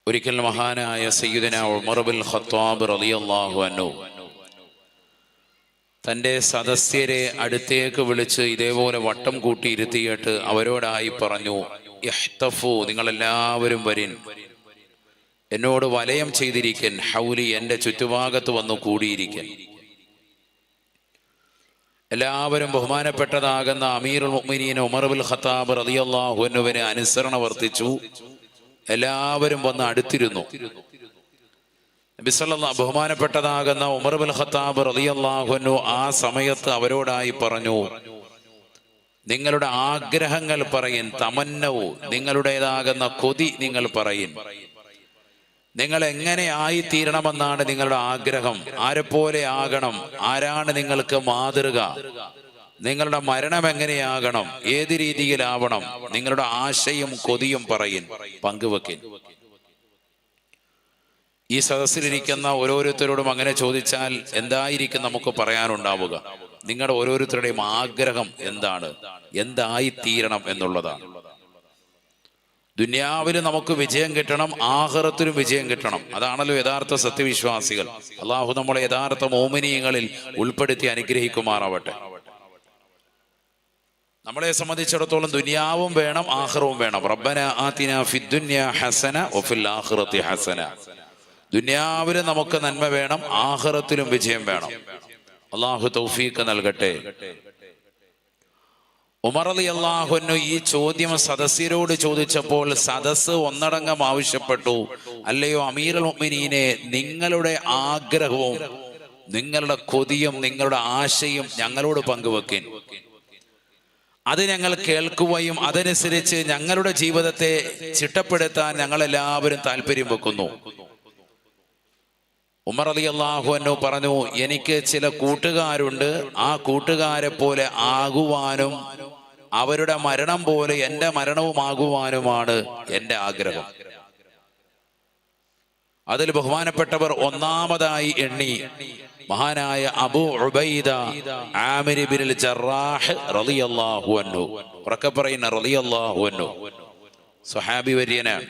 ഒരിക്കൽ മഹാനായ സയ്യിദന ഉമർ ബിൻ ഖത്താബ് റളിയല്ലാഹു അൻഹു തൻ്റെ സദസ്യരെ അടുത്തേക്ക് വിളിച്ച് ഇതേപോലെ വട്ടം കൂട്ടിയിരുത്തിയിട്ട് അവരോടായി പറഞ്ഞു, ഇഹ്തഫു, നിങ്ങളെല്ലാവരും വരിൻ, എന്നോട് വലയം ചെയ്തിരിക്കൻ, ഹൗലി, എൻ്റെ ചുറ്റുഭാഗത്ത് വന്നു കൂടിയിരിക്കൻ. എല്ലാവരും ബഹുമാനപ്പെട്ടതാകുന്ന അമീറുൽ മുഅ്മിനീൻ ഉമർ ബിൻ ഖത്താബ് റളിയല്ലാഹു അൻഹുവിനെ അനുസരണ വർത്തിച്ചു. എല്ലാവരും വന്ന് അടുത്തിരുന്നു. നബി സല്ലല്ലാഹു ബഹുമാനപ്പെട്ടതാകുന്ന ഉമർ ബിൻ ഖത്താബ് റളിയല്ലാഹു അൻഹു ആ സമയത്ത് അവരോടായി പറഞ്ഞു, നിങ്ങളുടെ ആഗ്രഹങ്ങൾ പറയിൻ, തമന്നവു, നിങ്ങളുടേതാകുന്ന കൊതി നിങ്ങൾ പറയിൻ. നിങ്ങൾ എങ്ങനെ ആയിത്തീരണമെന്നാണ് നിങ്ങളുടെ ആഗ്രഹം? ആരെപ്പോലെ ആകണം? ആരാണ് നിങ്ങൾക്ക് മാതൃക? നിങ്ങളുടെ മരണം എങ്ങനെയാകണം? ഏത് രീതിയിലാവണം? നിങ്ങളുടെ ആശയും കൊതിയും പറയിൻ, പങ്കുവെക്കിൻ. ഈ സദസ്സിലിരിക്കുന്ന ഓരോരുത്തരോടും അങ്ങനെ ചോദിച്ചാൽ എന്തായിരിക്കും നമുക്ക് പറയാനുണ്ടാവുക? നിങ്ങളുടെ ഓരോരുത്തരുടെയും ആഗ്രഹം എന്താണ്? എന്തായിത്തീരണം എന്നുള്ളതാണ്. ദുനിയാവിൽ നമുക്ക് വിജയം കിട്ടണം, ആഖിറത്തിലും വിജയം കിട്ടണം. അതാണല്ലോ യഥാർത്ഥ സത്യവിശ്വാസികൾ. അള്ളാഹു നമ്മളെ യഥാർത്ഥ മോമിനീങ്ങളിൽ ഉൾപ്പെടുത്തി അനുഗ്രഹിക്കുമാറാവട്ടെ. നമ്മളെ സംബന്ധിച്ചിടത്തോളം ദുനിയാവും വേണം, ആഖിറവും വേണം. റബ്ബന ആതിന ഫിദ്ദുനിയ ഹസന വഫിൽ ആഖിറതി ഹസന. ദുനിയാവിലും നമുക്ക് നന്മ വേണം, ആഖിറത്തിലും വിജയം വേണം. അള്ളാഹു തൗഫീഖ് നൽകട്ടെ. ഉമർ റളിയല്ലാഹു അൻഹു ഈ ചോദ്യം സദസ്യരോട് ചോദിച്ചപ്പോൾ സദസ്സ് ഒന്നടങ്കം ആവശ്യപ്പെട്ടു, അല്ലയോ അമീറുൽ മുഅ്മിനീനെ, നിങ്ങളുടെ ആഗ്രഹവും നിങ്ങളുടെ കൊതിയും നിങ്ങളുടെ ആശയും ഞങ്ങളോട് പങ്കുവെക്കിൻ. അത് ഞങ്ങൾ കേൾക്കുകയും അതനുസരിച്ച് ഞങ്ങളുടെ ജീവിതത്തെ ചിട്ടപ്പെടുത്താൻ ഞങ്ങളെല്ലാവരും താല്പര്യം വെക്കുന്നു. ഉമർ റളിയല്ലാഹു അൻഹു പറഞ്ഞു, എനിക്ക് ചില കൂട്ടുകാരുണ്ട്, ആ കൂട്ടുകാരെ പോലെ ആകുവാനും അവരുടെ മരണം പോലെ എൻ്റെ മരണവുമാകുവാനുമാണ് എൻ്റെ ആഗ്രഹം. അതിൽ ബഹുമാനപ്പെട്ടവർ ഒന്നാമതായി എണ്ണി മഹാനായ അബൂ ഉബൈദ ആമിർ ഇബ്നുൽ ജറാഹ് റളിയല്ലാഹു അൻഹു. ഉറക്കെ പറയുന്ന റളിയല്ലാഹു അൻഹു സ്വഹാബി വര്യനാണ്.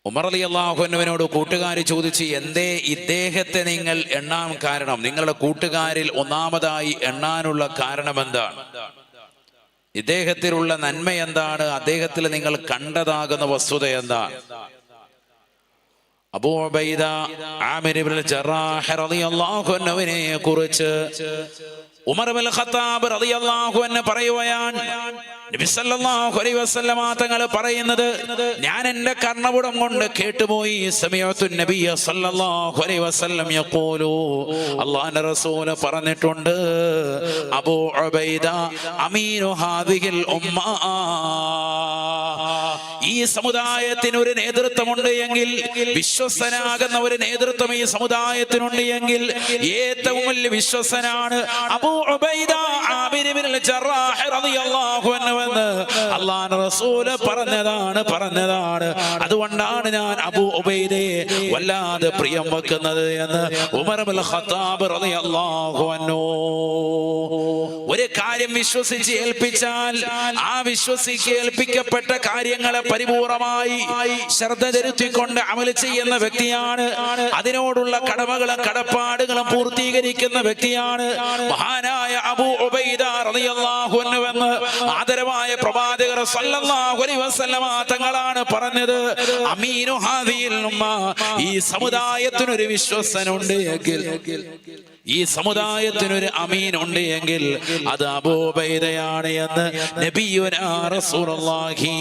ഉമർ റളിയല്ലാഹു അൻഹുവിനോട് കൂട്ടുകാർ ചോദിച്ചു, എന്തേ ഇദ്ദേഹത്തെ നിങ്ങൾ എണ്ണാൻ കാരണം? നിങ്ങളുടെ കൂട്ടുകാരിൽ ഒന്നാമതായി എണ്ണാനുള്ള കാരണം എന്താണ്? ഇദ്ദേഹത്തിലുള്ള നന്മ എന്താണ്? അദ്ദേഹത്തിൽ നിങ്ങൾ കണ്ടതാകുന്ന വസ്തുത എന്താണ്? അബൂ ഉബൈദ ആമിർ ഇബ്നുൽ ജറാഹ് റളിയല്ലാഹു അൻഹുവിനെ കുറിച്ച് ഉമർ ബിൻ ഖത്താബ് റളിയല്ലാഹു അൻഹു പറയുകയാണ്, നബി സല്ലല്ലാഹു അലൈഹി വസല്ലമ തങ്ങൾ പറയുന്നത് ഞാൻ എൻ്റെ കർണപുടം കൊണ്ട് കേട്ടുപോയി. സമയത്തു നബിയ സല്ലല്ലാഹു അലൈഹി വസല്ലം യഖൂലു, അല്ലാഹുവിന്റെ റസൂൽ പറഞ്ഞിട്ടുണ്ട്, അബൂ ഉബൈദ അമീനു ഹാദിഹിൽ ഉമ്മ, ഈ സമുദായത്തിന് ഒരു നേതൃത്വമുണ്ട് എങ്കിൽ, വിശ്വസ്തനാകുന്ന ഒരു നേതൃത്വം ഈ സമുദായത്തിനുണ്ട് എങ്കിൽ ഏറ്റവും വലിയ വിശ്വസ്തനാണ് അബൂ ഉബൈദ ആമിർ ഇബ്നുൽ ജറാഹ് റളിയല്ലാഹു അൻഹു എന്ന് അല്ലാഹുവിന്റെ റസൂൽ പറഞ്ഞതാണ്. അതുകൊണ്ടാണ് ഞാൻ അബൂ ഉബൈദയെ വല്ലാതെ പ്രിയം വെക്കുന്നത് എന്ന് ഉമർ ബിൻ ഖത്താബ് റളിയല്ലാഹു അൻഹു. ഒരു കാര്യം വിശ്വസിച്ച് ഏൽപ്പിച്ചാൽ ആ ഏൽപ്പിക്കപ്പെട്ട കാര്യങ്ങളെ പരിപൂർണമായി ശ്രദ്ധ ചെലുത്തിക്കൊണ്ട് അമൽ ചെയ്യുന്ന വ്യക്തിയാണ്. അതിനോടുള്ള കടമകളും കടപ്പാടുകളും പൂർത്തീകരിക്കുന്ന വ്യക്തിയാണ് മഹാനായ അബൂ ഉബൈദ റളിയല്ലാഹു അൻഹു എന്ന് ആദരവായ പ്രവാചകർ സല്ലല്ലാഹു അലൈഹി വസല്ലമ തങ്ങളാണ് പറഞ്ഞത്. അമീനു ഹാദിഹിൽ ഉമ്മ, ഈ സമുദായത്തിനൊരു വിശ്വസ്തനുണ്ട് എങ്കിൽ, ഈ സമുദായത്തിനൊരു അമീൻ ഉണ്ട് എങ്കിൽ അത് അബൂ ഉബൈദയാണ് എന്ന് നബിയുനാ റസൂലുള്ളാഹി.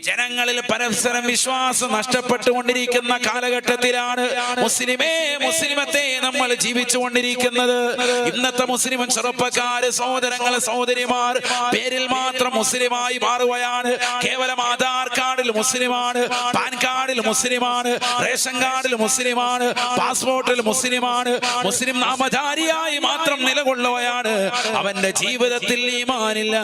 ജനങ്ങളിൽ പരസ്പരം വിശ്വാസം നഷ്ടപ്പെട്ടുകൊണ്ടിരിക്കുന്ന കാലഘട്ടത്തിലാണ് മുസ്ലിമത്തെ നമ്മൾ ജീവിച്ചുകൊണ്ടിരിക്കുന്നത്. ഇന്നത്തെ മുസ്ലിം ചെറുപ്പക്കാര്, സഹോദരങ്ങൾ, സഹോദരിമാർ പേരിൽ മാത്രം മുസ്ലിമായി മാറുകയാണ്. കേവലം ആധാർ കാർഡിൽ മുസ്ലിമാണ്, പാൻ കാർഡിൽ മുസ്ലിമാണ്, റേഷൻ കാർഡിൽ മുസ്ലിമാണ്, പാസ്പോർട്ടിൽ മുസ്ലിമാണ്, മുസ്ലിം നാമധാരിയായി മാത്രം നിലകൊള്ളുകയാണ്. അവന്റെ ജീവിതത്തിൽ ഈമാനില്ല.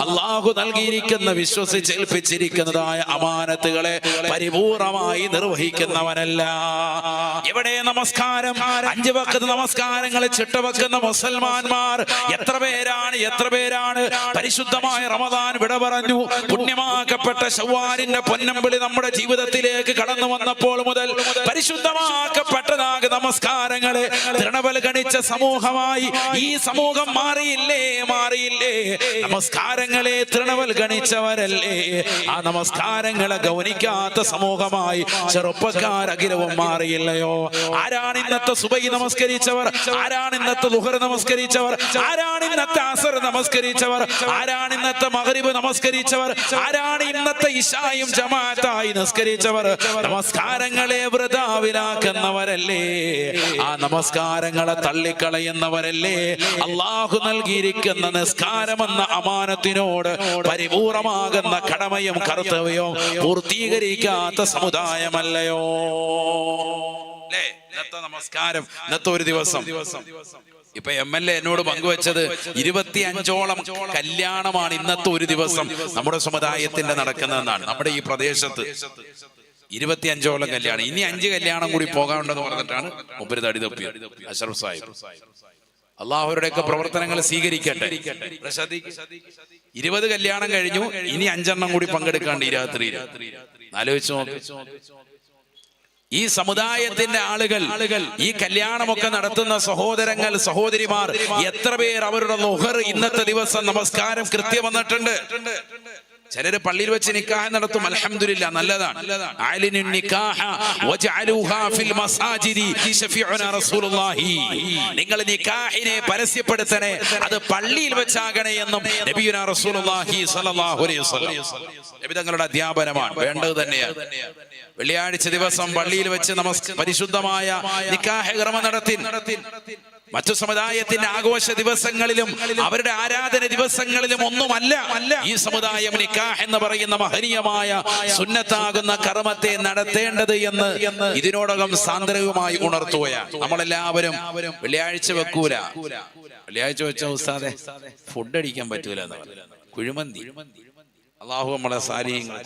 അള്ളാഹു നൽകിയിരിക്കുന്ന വിശ്വസിച്ചേൽപ്പിച്ചിരിക്കുന്നതായ അമാനത്തുകളെ പരിപൂർണമായി നിർവഹിക്കുന്നവനല്ല. എവിടെ നമസ്കാരം, 5 വഖ്ത് നമസ്കാരങ്ങൾ ചിട്ടവെക്കുന്ന മുസൽമാന്മാർ എത്ര പേരാണ് പരിശുദ്ധമായ റമദാൻ റമദാൻ വിട പറഞ്ഞു. പുണ്യമാക്കപ്പെട്ട ശവ്വാലിന്റെ പൊന്നമ്പിളി നമ്മുടെ ജീവിതത്തിലേക്ക് കടന്നു വന്നപ്പോൾ മുതൽ പരിശുദ്ധമാക്കപ്പെട്ടതാക നമസ്കാരങ്ങളെ തൃണവൽഗണിച്ച സമൂഹമായി ഈ സമൂഹം മാറിയില്ലേ? നമസ്കാരങ്ങളെ തൃണവൽഗണിച്ചവരല്ലേ? ആ നമസ്കാരങ്ങളെ ഗൗനിക്കാത്ത സമൂഹമായി ചെറുപ്പക്കാരകിലവും മാറിയില്ലയോ? ആരാണ് ഇന്നത്തെ സുബഹി നമസ്കരിച്ചവർ? ആരാണ് ഇന്നത്തെ ളുഹർ നമസ്കരിച്ചവർ? ആരാണ് ഇന്നത്തെ അസർ നമസ്കരിച്ചവർ? ആരാണ് ഇന്നത്തെ മഗ്രിബ് നമസ്കരിച്ചവർ? ആരാണ് ഇന്നത്തെ ഇശായും ജമാഅത്തായി നമസ്കരിച്ചവർ? നമസ്കാരങ്ങളെ വൃഥാവിലാക്കുന്നവരല്ലേ? ആ നമസ്കാരങ്ങളെ തള്ളിക്കളയുന്നവരല്ലേ? അല്ലാഹു നൽകിയിരിക്കുന്ന നിസ്കാരമെന്ന അമാനത്തിനോട് പരിപൂർണമാകുന്ന കടമയും കർത്തവ്യവും പൂർത്തീകരിക്കാത്ത സമുദായമല്ലയോ? ഇന്നത്തെ നമസ്കാരം, ഇന്നത്തെ ഒരു ദിവസം. ഇപ്പൊ MLA എന്നോട് പങ്കുവച്ചത് 25ഓളം കല്യാണമാണ് ഇന്നത്തെ ഒരു ദിവസം നമ്മുടെ സമുദായത്തിന്റെ നടക്കുന്നതെന്നാണ്. നമ്മുടെ ഈ പ്രദേശത്ത് 25ഓളം കല്യാണം. ഇനി 5 കല്യാണം കൂടി പോകാനുണ്ടെന്ന് പറഞ്ഞിട്ടാണ് മുമ്പ് തടി തപ്പിയത് അഷ്റഫ് സാഹിബ്. അള്ളാഹുരുടെയൊക്കെ പ്രവർത്തനങ്ങൾ സ്വീകരിക്കട്ടെ. 20 കല്യാണം കഴിഞ്ഞു, ഇനി 5 എണ്ണം കൂടി പങ്കെടുക്കാണ്ട് ഈ രാത്രിയിൽ. ആലോചിച്ചു നോക്ക്. ഈ സമുദായത്തിന്റെ ആളുകൾ, ഈ കല്യാണമൊക്കെ നടത്തുന്ന സഹോദരങ്ങൾ, സഹോദരിമാർ എത്ര പേർ അവരുടെ ളുഹർ ഇന്നത്തെ ദിവസം നമസ്കാരം കൃത്യം വന്നിട്ടുണ്ട്? ചിലര് പള്ളിയിൽ വെച്ച് നിക്കാഹ് നടത്തും. അൽഹംദുലില്ലാഹ്, നല്ലതാണ്. അലിനു നിക്കാഹ വജഅലുഹാ ഫിൽ മസാജിദി ശഫീഉനാ റസൂലുള്ളാഹി. നിങ്ങൾ നിക്കാഹിനെ പരസ്യപ്പെടുത്തണേ, അത് പള്ളിയിൽ വെച്ചാകണേ എന്നും നബിയുനാ റസൂലുള്ളാഹി സ്വല്ലല്ലാഹു അലൈഹി വസല്ലം നബി തങ്ങളുടെ അധ്യാപനമാണ്. വേണ്ടത് തന്നെയാണ്. വെള്ളിയാഴ്ച ദിവസം പള്ളിയിൽ വെച്ച് പരിശുദ്ധമായ നിക്കാഹ് കർമ്മം നടത്തി. മറ്റു സമുദായത്തിന്റെ ആഘോഷ ദിവസങ്ങളിലും അവരുടെ ആരാധന ദിവസങ്ങളിലും ഒന്നുമല്ല ഈ സമുദായം നിക്കാഹ് എന്ന് പറയുന്ന മഹനീയമായ സുന്നത്താകുന്ന കർമ്മത്തെ നടത്തേണ്ടത് എന്ന് ഇതിനോടകം സാന്ദ്രവുമായി ഉണർത്തുകയാണ്. നമ്മളെല്ലാവരും വെള്ളിയാഴ്ച വെക്കൂല. വെള്ളിയാഴ്ച വെച്ച ഉസ്താദെ ഫുഡ് അടിക്കാൻ പറ്റൂല എന്ന് പറഞ്ഞു. കുഴിമന്തി. അള്ളാഹു നമ്മളെ സാലിഹ്യങ്ങൾ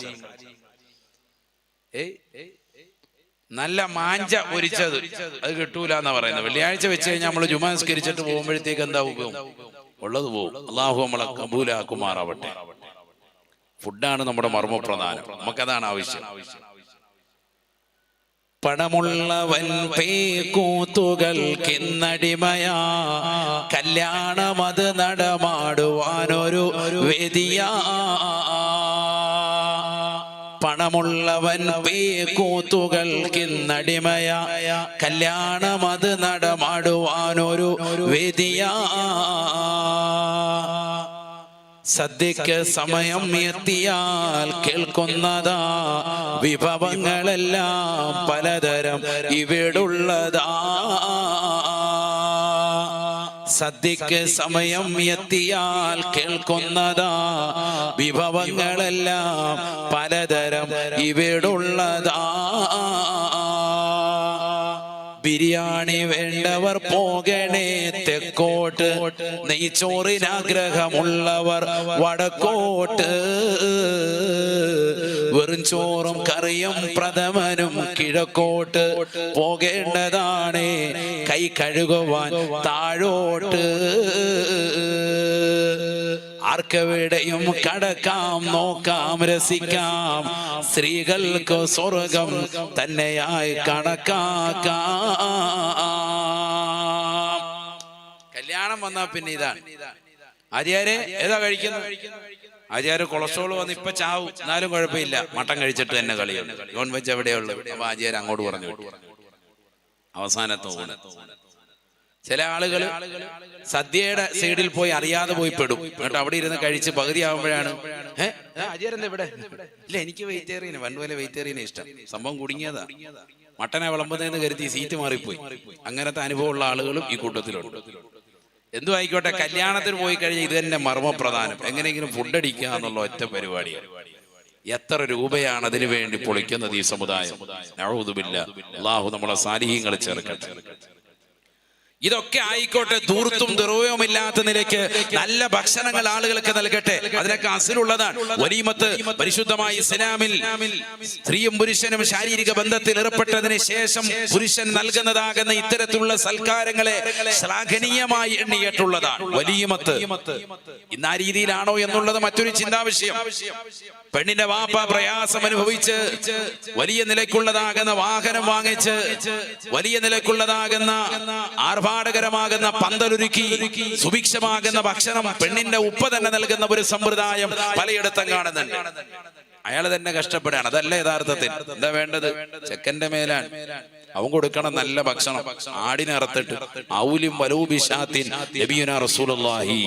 നല്ല മാഞ്ച പൊരിച്ചത് അത് കിട്ടൂല എന്നാ പറയുന്നത്. വെള്ളിയാഴ്ച വെച്ച് കഴിഞ്ഞാൽ നമ്മൾ ജുമാ നിസ്കരിച്ചിട്ട് പോകുമ്പോഴത്തേക്ക് എന്താ ഉപയോഗം? ഉള്ളത് പോകും. അള്ളാഹു നമ്മളെ കബൂലാക്കുമാറാവട്ടെ. ഫുഡാണ് നമ്മുടെ മർമ്മപ്രധാനം. നമുക്കതാണ് ആവശ്യം. പണമുള്ളവൻ പേക്കൂത്തുകൾക്കിന്നടിമയാ, കല്യാണമത് നടമാടുവാനൊരു വേദിയാ. പണമുള്ളവൻ പേക്കൂത്തുകൾക്കിന്നടിമയാ, കല്യാണമത് നടമാടുവാനൊരു വേദിയാ. സദ്യക്ക് സമയം എത്തിയാൽ കേൾക്കുന്നതാ, വിഭവങ്ങളെല്ലാം പലതരം ഇവിടുള്ളതാ. സദ്യക്ക് സമയം എത്തിയാൽ കേൾക്കുന്നതാ, വിഭവങ്ങളെല്ലാം പലതരം ഇവിടുള്ളതാ. ബിരിയാണി വേണ്ടവർ പോകണേ തെക്കോട്ട്, നെയ്ച്ചോറിനാഗ്രഹമുള്ളവർ വടക്കോട്ട്. വെറും ചോറും കറിയും പ്രഥമനും കിഴക്കോട്ട് പോകേണ്ടതാണ്, കൈ കഴുകുവാൻ താഴോട്ട്. ആർക്കെവിടെയും കടക്കാം, നോക്കാം, രസിക്കാം, സ്ത്രീകൾക്ക് സ്വർഗം തന്നെയായി കണക്കാക്കാം. കല്യാണം വന്നാ പിന്നെ ഇതാണ്. ആര്യാരെ ഏതാ കഴിക്കുന്നത്? ആര്യാര് കൊളസ്ട്രോൾ വന്ന് ഇപ്പൊ ചാവും, എന്നാലും കുഴപ്പമില്ല, മട്ടൻ കഴിച്ചിട്ട് തന്നെ കളിയുണ്ട്. നോൺ വെജ് എവിടെയുള്ളു? അപ്പൊ ആര്യാര് അങ്ങോട്ട് പറഞ്ഞു വിട്ടു. അവസാനത്തെ ഊണ്. ചില ആളുകൾ സദ്യയുടെ സൈഡിൽ പോയി അറിയാതെ പോയി പെടും. എന്നിട്ട് അവിടെ ഇരുന്ന് കഴിച്ച് പകുതി ആവുമ്പോഴാണ് ആചാരെന്താ ഇവിടെ? ഇല്ല, എനിക്ക് വെജിറ്റേറിയൻ, വൻപോലെ വെജിറ്റേറിയനെ ഇഷ്ടം. സംഭവം കുടുങ്ങിയതാ. മട്ടനെ വിളമ്പുന്നതെന്ന് കരുതി സീറ്റ് മാറിപ്പോയി. അങ്ങനത്തെ അനുഭവമുള്ള ആളുകളും ഈ കൂട്ടത്തിലുണ്ട്. എന്തും ആയിക്കോട്ടെ, കല്യാണത്തിന് പോയി കഴിഞ്ഞാൽ ഇത് തന്നെ മർമ്മപ്രധാനം. എങ്ങനെയെങ്കിലും ഫുഡ് അടിക്കുക എന്നുള്ള ഒറ്റ പരിപാടിയാണ്. എത്ര രൂപയാണ് അതിനു വേണ്ടി പൊളിക്കുന്നത് ഈ സമുദായം. നഊദു ബില്ലാഹ്. അല്ലാഹു നമ്മളെ സാലിഹീങ്ങളെ ചേർക്കട്ടെ. ഇതൊക്കെ ആയിക്കോട്ടെ, ധൂർത്തും ദുർവ്യവുമില്ലാത്ത നിലയ്ക്ക് നല്ല ഭക്ഷണങ്ങൾ ആളുകൾക്ക് നൽകട്ടെ, അതിനൊക്കെ അസിലുള്ളതാണ്. വലീമത്ത് പരിശുദ്ധമായ ഇസ്ലാമിൽ സ്ത്രീയും പുരുഷനും ശാരീരിക ബന്ധത്തിൽ ഏർപ്പെട്ടതിന് ശേഷം പുരുഷൻ നൽകുന്നതാകുന്ന ഇത്തരത്തിലുള്ള സൽക്കാരങ്ങളെ ശ്ലാഘനീയമായി എണ്ണിയിട്ടുള്ളതാണ് വലീമത്ത്. ഇന്ന് ആ രീതിയിലാണോ എന്നുള്ളത് മറ്റൊരു ചിന്താവിഷയം. പെണ്ണിന്റെ വാപ്പ പ്രയാസം അനുഭവിച്ച് വലിയ നിലയ്ക്കുള്ളതാകുന്ന വാഹനം വാങ്ങിച്ച് വലിയ നിലയ്ക്കുള്ളതാകുന്ന ആർഭാടകരമാകുന്ന പന്തലൊരുക്കി സുഭിക്ഷമാകുന്ന ഭക്ഷണം പെണ്ണിന്റെ ഉപ്പ തന്നെ നൽകുന്ന ഒരു സമ്പ്രദായം പലയിടത്തും കാണുന്നുണ്ട്. അയാൾ തന്നെ കഷ്ടപ്പെടുകയാണ്. അതല്ല യഥാർത്ഥത്തിൽ എന്താ വേണ്ടത്? ചെക്കന്റെ മേലാണ് അവൻ കൊടുക്കണം നല്ല ഭക്ഷണം. ആടിനെ അറുത്തിട്ട് ഔലിം വലൂബിശാത്തിൻ നബിയുനാ റസൂലുള്ളാഹി,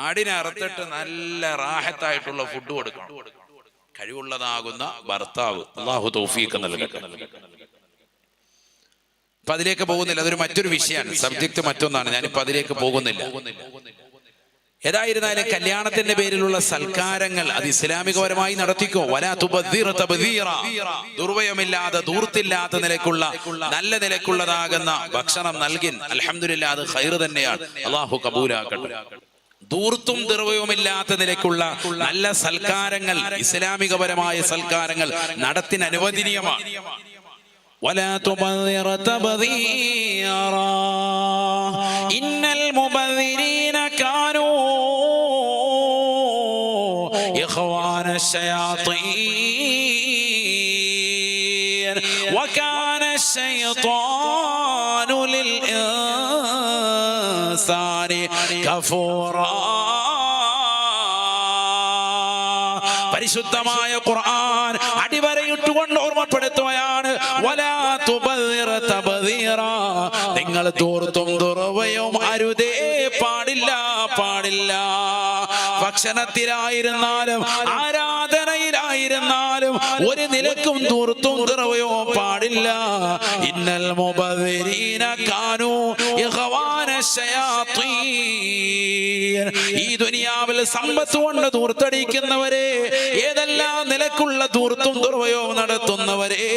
ആടിനെ അറുത്തിട്ട് നല്ല റാഹത്തായിട്ടുള്ള ഫുഡ് കൊടുക്കണം. കഴിവുള്ളതാകുന്ന ഭർത്താവ് അല്ലാഹു തൗഫീഖ് നൽകട്ടെ. അപ്പൊ അതിലേക്ക് പോകുന്നില്ല, അതൊരു മറ്റൊരു വിഷയമാണ്, സബ്ജക്ട് മറ്റൊന്നാണ്. ഞാനിപ്പോ അതിലേക്ക് പോകുന്നില്ല. ഏതായിരുന്നാലും കല്യാണത്തിന്റെ പേരിലുള്ള സൽക്കാരങ്ങൾ അത് ഇസ്ലാമികപരമായി നടത്തിക്കോ. വലാ തുബദ്ദിറ തബ്ദീറ, ദുർവ്യയമില്ലാതെ ധൂർത്തില്ലാത്ത നിലയ്ക്കുള്ള നല്ല നിലയ്ക്കുള്ളതാകുന്ന ഭക്ഷണം നൽകിൻ. അൽഹംദുലില്ലാ, അത് ഖൈർ തന്നെയാണ്, അല്ലാഹു കബൂലാക്കട്ടെ. ധൂർത്തും ദുർവ്യവുമില്ലാത്ത നിലയ്ക്കുള്ള നല്ല സൽക്കാരങ്ങൾ, ഇസ്ലാമികപരമായ സൽക്കാരങ്ങൾ നടത്തിന് അനുവദനീയമാണ്. ولا تبذر تبذيرا إن المبذرين كانوا إخوان الشياطين وكان الشيطان للإنسان كفورا. പരിശുദ്ധമായ ഖുർആൻ അടിവരയിട്ടുകൊണ്ട് ഓർമ്മപ്പെടുത്തുകയാണ്, വലാ തുബദ്ദിറ തബ്ദീറ, നിങ്ങൾ ധൂർത്തും ദുർവ്യവും അരുതേ, പാടില്ല പാടില്ല. ഭക്ഷണത്തിലായിരുന്നാലും ആരാധനയിലായിരുന്നാലും ഒരു നിലക്കും ധൂർത്തും ദുർവ്യവും പാടില്ല. ഇന്നൽ മുബദ്ദിരീന കാനൂ ഇഖ്വാന ശയാത്തീൻ, ഈ ദുനിയാവിൽ സമ്പത്ത് കൊണ്ട് ധൂർത്തടിക്കുന്നവരെ, ഏതെല്ലാം നിലക്കുള്ള ധൂർത്തും ദുർവ്യവും നടത്തുന്നവരെ,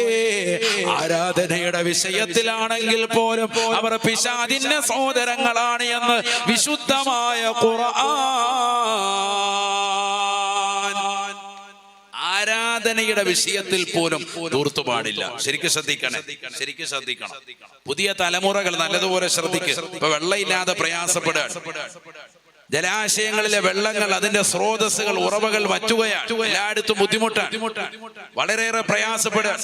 ആരാധനയുടെ വിഷയത്തിലാണെങ്കിൽ പോലും അവർ പിശാചിന്റെ സഹോദരങ്ങളാണ് എന്ന് വിശുദ്ധമായ ഖുർആൻ. ആരാധനയുടെ വിഷയത്തിൽ പോലും ധൂർത്തു പാടില്ല. ശരിക്കും ശ്രദ്ധിക്കണം, ശരിക്കും ശ്രദ്ധിക്കണം. പുതിയ തലമുറകൾ നല്ലതുപോലെ ശ്രദ്ധിക്കുക. ഇപ്പൊ വെള്ളമില്ലാതെ പ്രയാസപ്പെടുകയാണ്. ജലാശയങ്ങളിലെ വെള്ളങ്ങൾ, അതിന്റെ സ്രോതസ്സുകൾ, ഉറവകൾ വറ്റുകയാണ്. എല്ലായിടത്തും ബുദ്ധിമുട്ടാണ്, വളരെയേറെ പ്രയാസപ്പെടുക.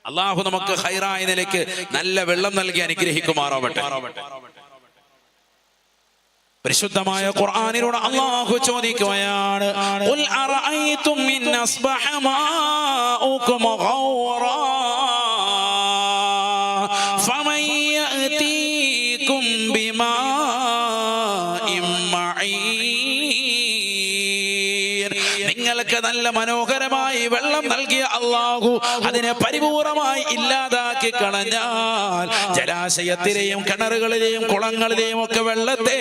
അള്ളാഹു നമുക്ക് ഖൈറായ നിലയ്ക്ക് നല്ല വെള്ളം നൽകി അനുഗ്രഹിക്കുമാറാവട്ടെ. പരിശുദ്ധമായ ഖുർആനിലൂടെ അല്ലാഹു ചോദിക്കുകയാണ്, ഖുൽ അറഅയ്തും ഇൻ അസ്ബഹ മാഉകും ഗൗറാ ഫമൻ യഅതീകും ബിമാഇൻ മഈൻ. നിങ്ങൾക്ക് നല്ല മനോഹരമായി വെള്ളം നൽകിയ അല്ലാഹു അതിനെ പരിപൂർണമായി ഇല്ലാതാക്കി കളഞ്ഞാൽ, ജലാശയത്തിലെയും കിണറുകളിലെയും കുളങ്ങളിലെയും ഒക്കെ വെള്ളത്തെ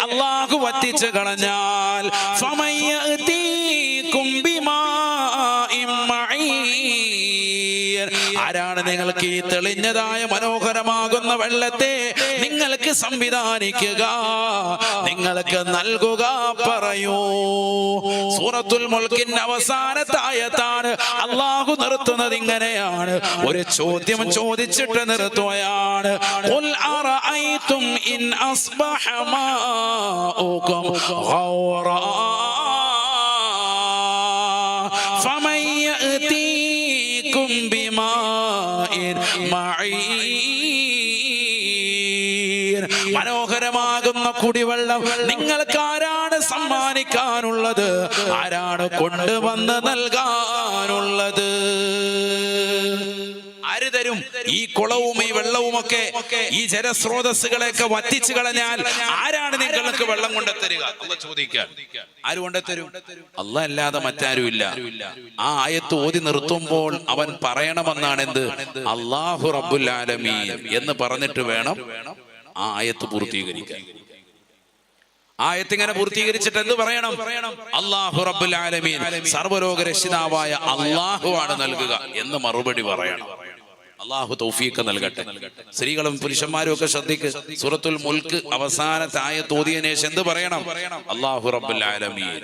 അല്ലാഹു വറ്റിച്ച് കളഞ്ഞാൽ, ഫമൻ യഅതീകും ബിമാഇൻ മഈൻ, ആരാണ് നിങ്ങൾക്ക് ഈ തെളിഞ്ഞതായ മനോഹരമാകുന്ന വെള്ളത്തെ നിങ്ങൾക്ക് സംവിധാനിക്കുക, നിങ്ങൾക്ക് നൽകുക? പറയൂ. സൂറത്തുൽ മുൽക്കിന്റെ അവസാനത്തെ ആയത്താണ്. അല്ലാഹു നിർത്തുന്നത് ഇങ്ങനെയാണ്, ഒരു ചോദ്യം ചോദിച്ചിട്ട് നിർത്തുകയാണ്. ഖുൽ അറഅയ്തും ഇൻ അസ്ബഹ മാഉകും ഗൗറാ ഫമൻ യഅതീകും ബിമാഇൻ മഈൻ. മനോഹരമാകുന്ന കുടിവെള്ളം നിങ്ങൾക്ക് ആരാണ് സമ്മാനിക്കാനുള്ളത്? ആരാണ് കൊണ്ടുവന്ന് നൽകാനുള്ളത്? ആര് തരും? ഈ കുളവും ഈ വെള്ളവുമൊക്കെ, ഈ ജലസ്രോതസ്സുകളെയൊക്കെ വറ്റിച്ചു കളഞ്ഞാൽ ആരാണ് നിങ്ങൾക്ക് വെള്ളം കൊണ്ടെത്തരുക? അല്ലാഹു ചോദിക്കാൻ. ആര് കൊണ്ടെത്തരും? അല്ലാഹ് അല്ലാതെ മറ്റാരും ഇല്ല. ആ ആയത്ത് ഓതി നിർത്തുമ്പോൾ അവൻ പറയണമെന്നാണ് എന്ത്? അല്ലാഹു റബ്ബുൽ ആലമീൻ എന്ന് പറഞ്ഞിട്ട് വേണം ആ ആയത്ത് പൂർത്തീകരിക്കാൻ. ആയത്ത് ഇങ്ങനെ പൂർത്തീകരിച്ചിട്ട് എന്ത് പറയണം? അല്ലാഹു റബ്ബുൽ ആലമീൻ, സർവ്വലോക രക്ഷിതാവായ അല്ലാഹു ആണ് നൽകുക എന്ന് മറുപടി പറയണം. അള്ളാഹു തൗഫീഖ് നൽകട്ടെ. സ്ത്രീകളും പുരുഷന്മാരും ഒക്കെ ശ്രദ്ധിക്കുക. സൂറത്തുൽ മുൽക്ക് അവസാനത്തെ ആയത്ത് ഓതിയതിനു ശേഷം എന്ത് പറയണം? അല്ലാഹു റബ്ബുൽ ആലമീൻ,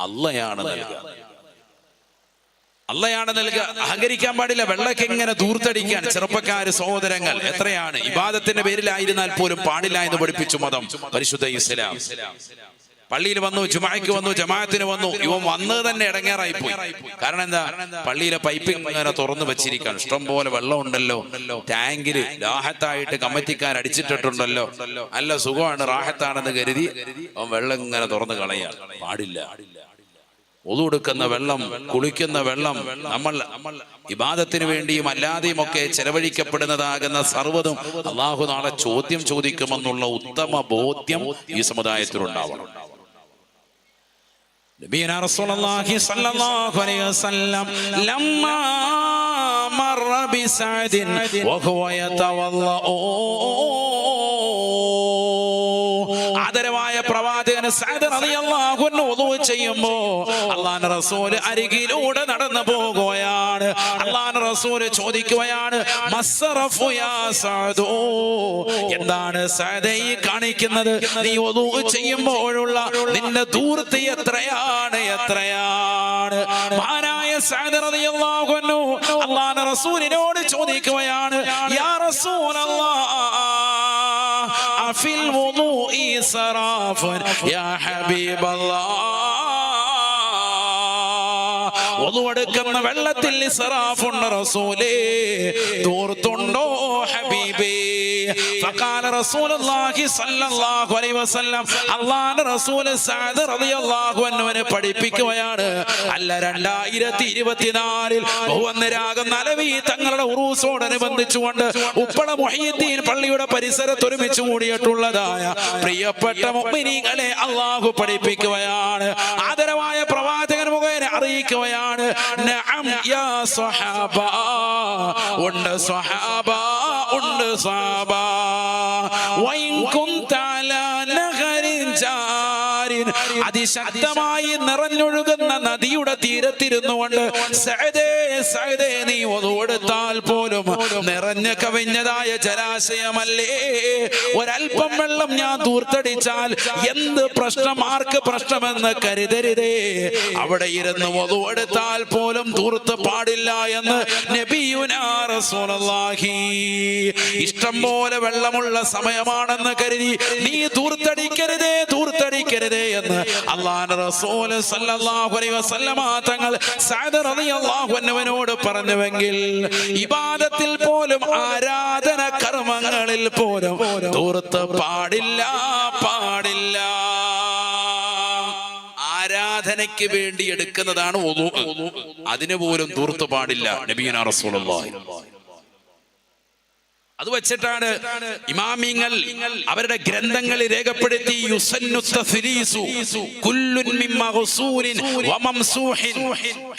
അള്ളയാണ് നൽകുക, അള്ളയാണ് നൽകുക. അഹങ്കരിക്കാൻ പാടില്ല. വെള്ളമൊക്കെ ഇങ്ങനെ ദൂർത്തടിക്കാൻ ചെറുപ്പക്കാര് സഹോദരങ്ങൾ എത്രയാണ്. ഇബാദത്തിന്റെ പേരിലായിരുന്നാൽ പോലും പാടില്ല എന്ന് പഠിപ്പിച്ചു മതം, പരിശുദ്ധ ഇസ്ലാം. പള്ളിയിൽ വന്നു, ജുമാഅക്ക് വന്നു, ജമാഅത്തിന് വന്നു, ഇവൻ വന്നത് തന്നെ ഇടങ്ങേറായി പോയി. കാരണം എന്താ? പള്ളിയിലെ പൈപ്പ് ഇങ്ങനെ തുറന്നു വെച്ചിരിക്കുകയാണ്. ഇഷ്ടം പോലെ വെള്ളം ഉണ്ടല്ലോ, ടാങ്കില് രാഹത്തായിട്ട് കമ്മിറ്റിക്കാർ അടിച്ചിട്ടുണ്ടല്ലോ, നല്ല സുഖമാണ്, റാഹത്താണെന്ന് കരുതി അവൻ വെള്ളം ഇങ്ങനെ തുറന്നു കളയാൻ പാടില്ല. ഒളു എടുക്കുന്ന വെള്ളം, കുളിക്കുന്ന വെള്ളം, നമ്മൾ ഇബാദത്തിന് വേണ്ടിയും അല്ലാതെയും ഒക്കെ ചെലവഴിക്കപ്പെടുന്നതാകുന്ന സർവ്വതും അള്ളാഹു നാളെ ചോദ്യം ചോദിക്കുമെന്നുള്ള ഉത്തമ ബോധ്യം ഈ സമുദായത്തിലുണ്ടാവണം. നബിയുനാ റസൂലുള്ളാഹി സ്വല്ലല്ലാഹു അലൈഹി വസല്ലം ലമ്മാ മറ ബിസഅദിൻ വഹുവ യതവല്ലഉ, ആദരവായ പ്രവാചകൻ സഅദ് റളിയല്ലാഹു അൻഹു വുളൂ ചെയ്യുമ്പോൾ അല്ലാഹുവിന്റെ റസൂൽ അരികിലൂടെ നടന്നു പോകുകയാണ്. അല്ലാഹുവിന്റെ റസൂൽ ചോദിക്കുകയാണ്, മസ്റഫു യാ സഅദ്, എന്താണ് സഅദേ ഈ കാണിക്കുന്നത്? നീ വുളൂ ചെയ്യുമ്പോഴുള്ള നിന്റെ ദൂർത്തി എത്രയാണ്, എത്രയാണ്? മഹാനായ സഅദ് റളിയല്ലാഹു അൻഹു അല്ലാഹുവിന്റെ റസൂലിനോട് ചോദിക്കുകയാണ്, യാ റസൂലല്ലാഹ് ഫിൽ വുളൂഇ സറാഫൻ യാ ഹബീബല്ലാഹ്, വുളൂ എടുക്കുന്ന വെള്ളത്തിൽ ഇസ്റാഫുണ്ട് റസൂലേ, ദൂർത്തുണ്ടോ ഹബീബേ? ഫഖാല റസൂലുള്ളാഹി സ്വല്ലല്ലാഹു അലൈഹി വസല്ലം, അല്ലാഹുവിന്റെ റസൂൽ സഅദ് റളിയല്ലാഹു അൻഹുവിനെ പഠിപ്പിക്കുകയാണ്, അല്ല 2024 ബഹുവന്നരാകുന്ന അലവി തങ്ങളുടെ ഉറൂസോടനുബന്ധിച്ചുകൊണ്ട് ഉപ്പള മുഹയ്യിദ്ദീൻ പള്ളിയുടെ പരിസരത്ത് ഒരുമിച്ച് കൂടിയിട്ടുള്ളതായ പ്രിയപ്പെട്ട മുഅ്മിനീങ്ങളെ അല്ലാഹു പഠിപ്പിക്കുകയാണ്. ആദരവായ പ്രവാചകൻ മുഖേന അറിയിക്കുകയാണ്, നഅം യാ സ്വഹാബ, ഉണ്ട് സ്വഹാബ, ഉണ്ട് സ്വഹാബ, വഇൻ കുൻത അലാ നഹരിൻ ജാരിൻ, അതിശക്തമായി നിറഞ്ഞൊഴുകുന്ന നദിയുടെ തീരത്തിരുന്നുകൊണ്ട് സഅദേ സഅദേ നീ വുളൂ എടുത്താൽ പോലും നിറഞ്ഞു കവിഞ്ഞതായ ജലാശയമല്ലേ, ഒരൽപ്പം വെള്ളം ഞാൻ ദൂർത്തടിച്ചാൽ എന്ത് പ്രശ്നം, ആർക്ക് പ്രശ്നമെന്ന് കരുതരുതേ, അവിടെ ഇരുന്ന് വുളൂ എടുത്താൽ പോലും ദൂർത്ത് പാടില്ല എന്ന് നബിയുനാ റസൂലുള്ളാഹി. ഇഷ്ടം പോലെ വെള്ളമുള്ള സമയമാണെന്ന് കരുതി നീ ദൂർത്തടിക്കരുതേ, ദൂർത്തടിക്കരുതേ എന്ന് അല്ലാഹുവിന്റെ റസൂൽ സ്വല്ലല്ലാഹു അലൈഹി വസല്ലമ തങ്ങൾ സഅദ് റളിയല്ലാഹു അൻഹുവിനോട് പറഞ്ഞുവെങ്കിൽ ഇബാദത്തിൽ പോലും, ആരാധന കർമ്മങ്ങളിൽ പോലും ദൂർത്ത് പാടില്ല, പാടില്ല. ആരാധനയ്ക്ക് വേണ്ടി എടുക്കുന്നതാണ് വുളൂ, അതിന് പോലും ദൂർത്ത് പാടില്ല. നബിയുനാ റസൂലുള്ളാഹി. അത് വെച്ചിട്ടാണ് ഇമാമിങ്ങൾ അവരുടെ ഗ്രന്ഥങ്ങളിൽ രേഖപ്പെടുത്തി,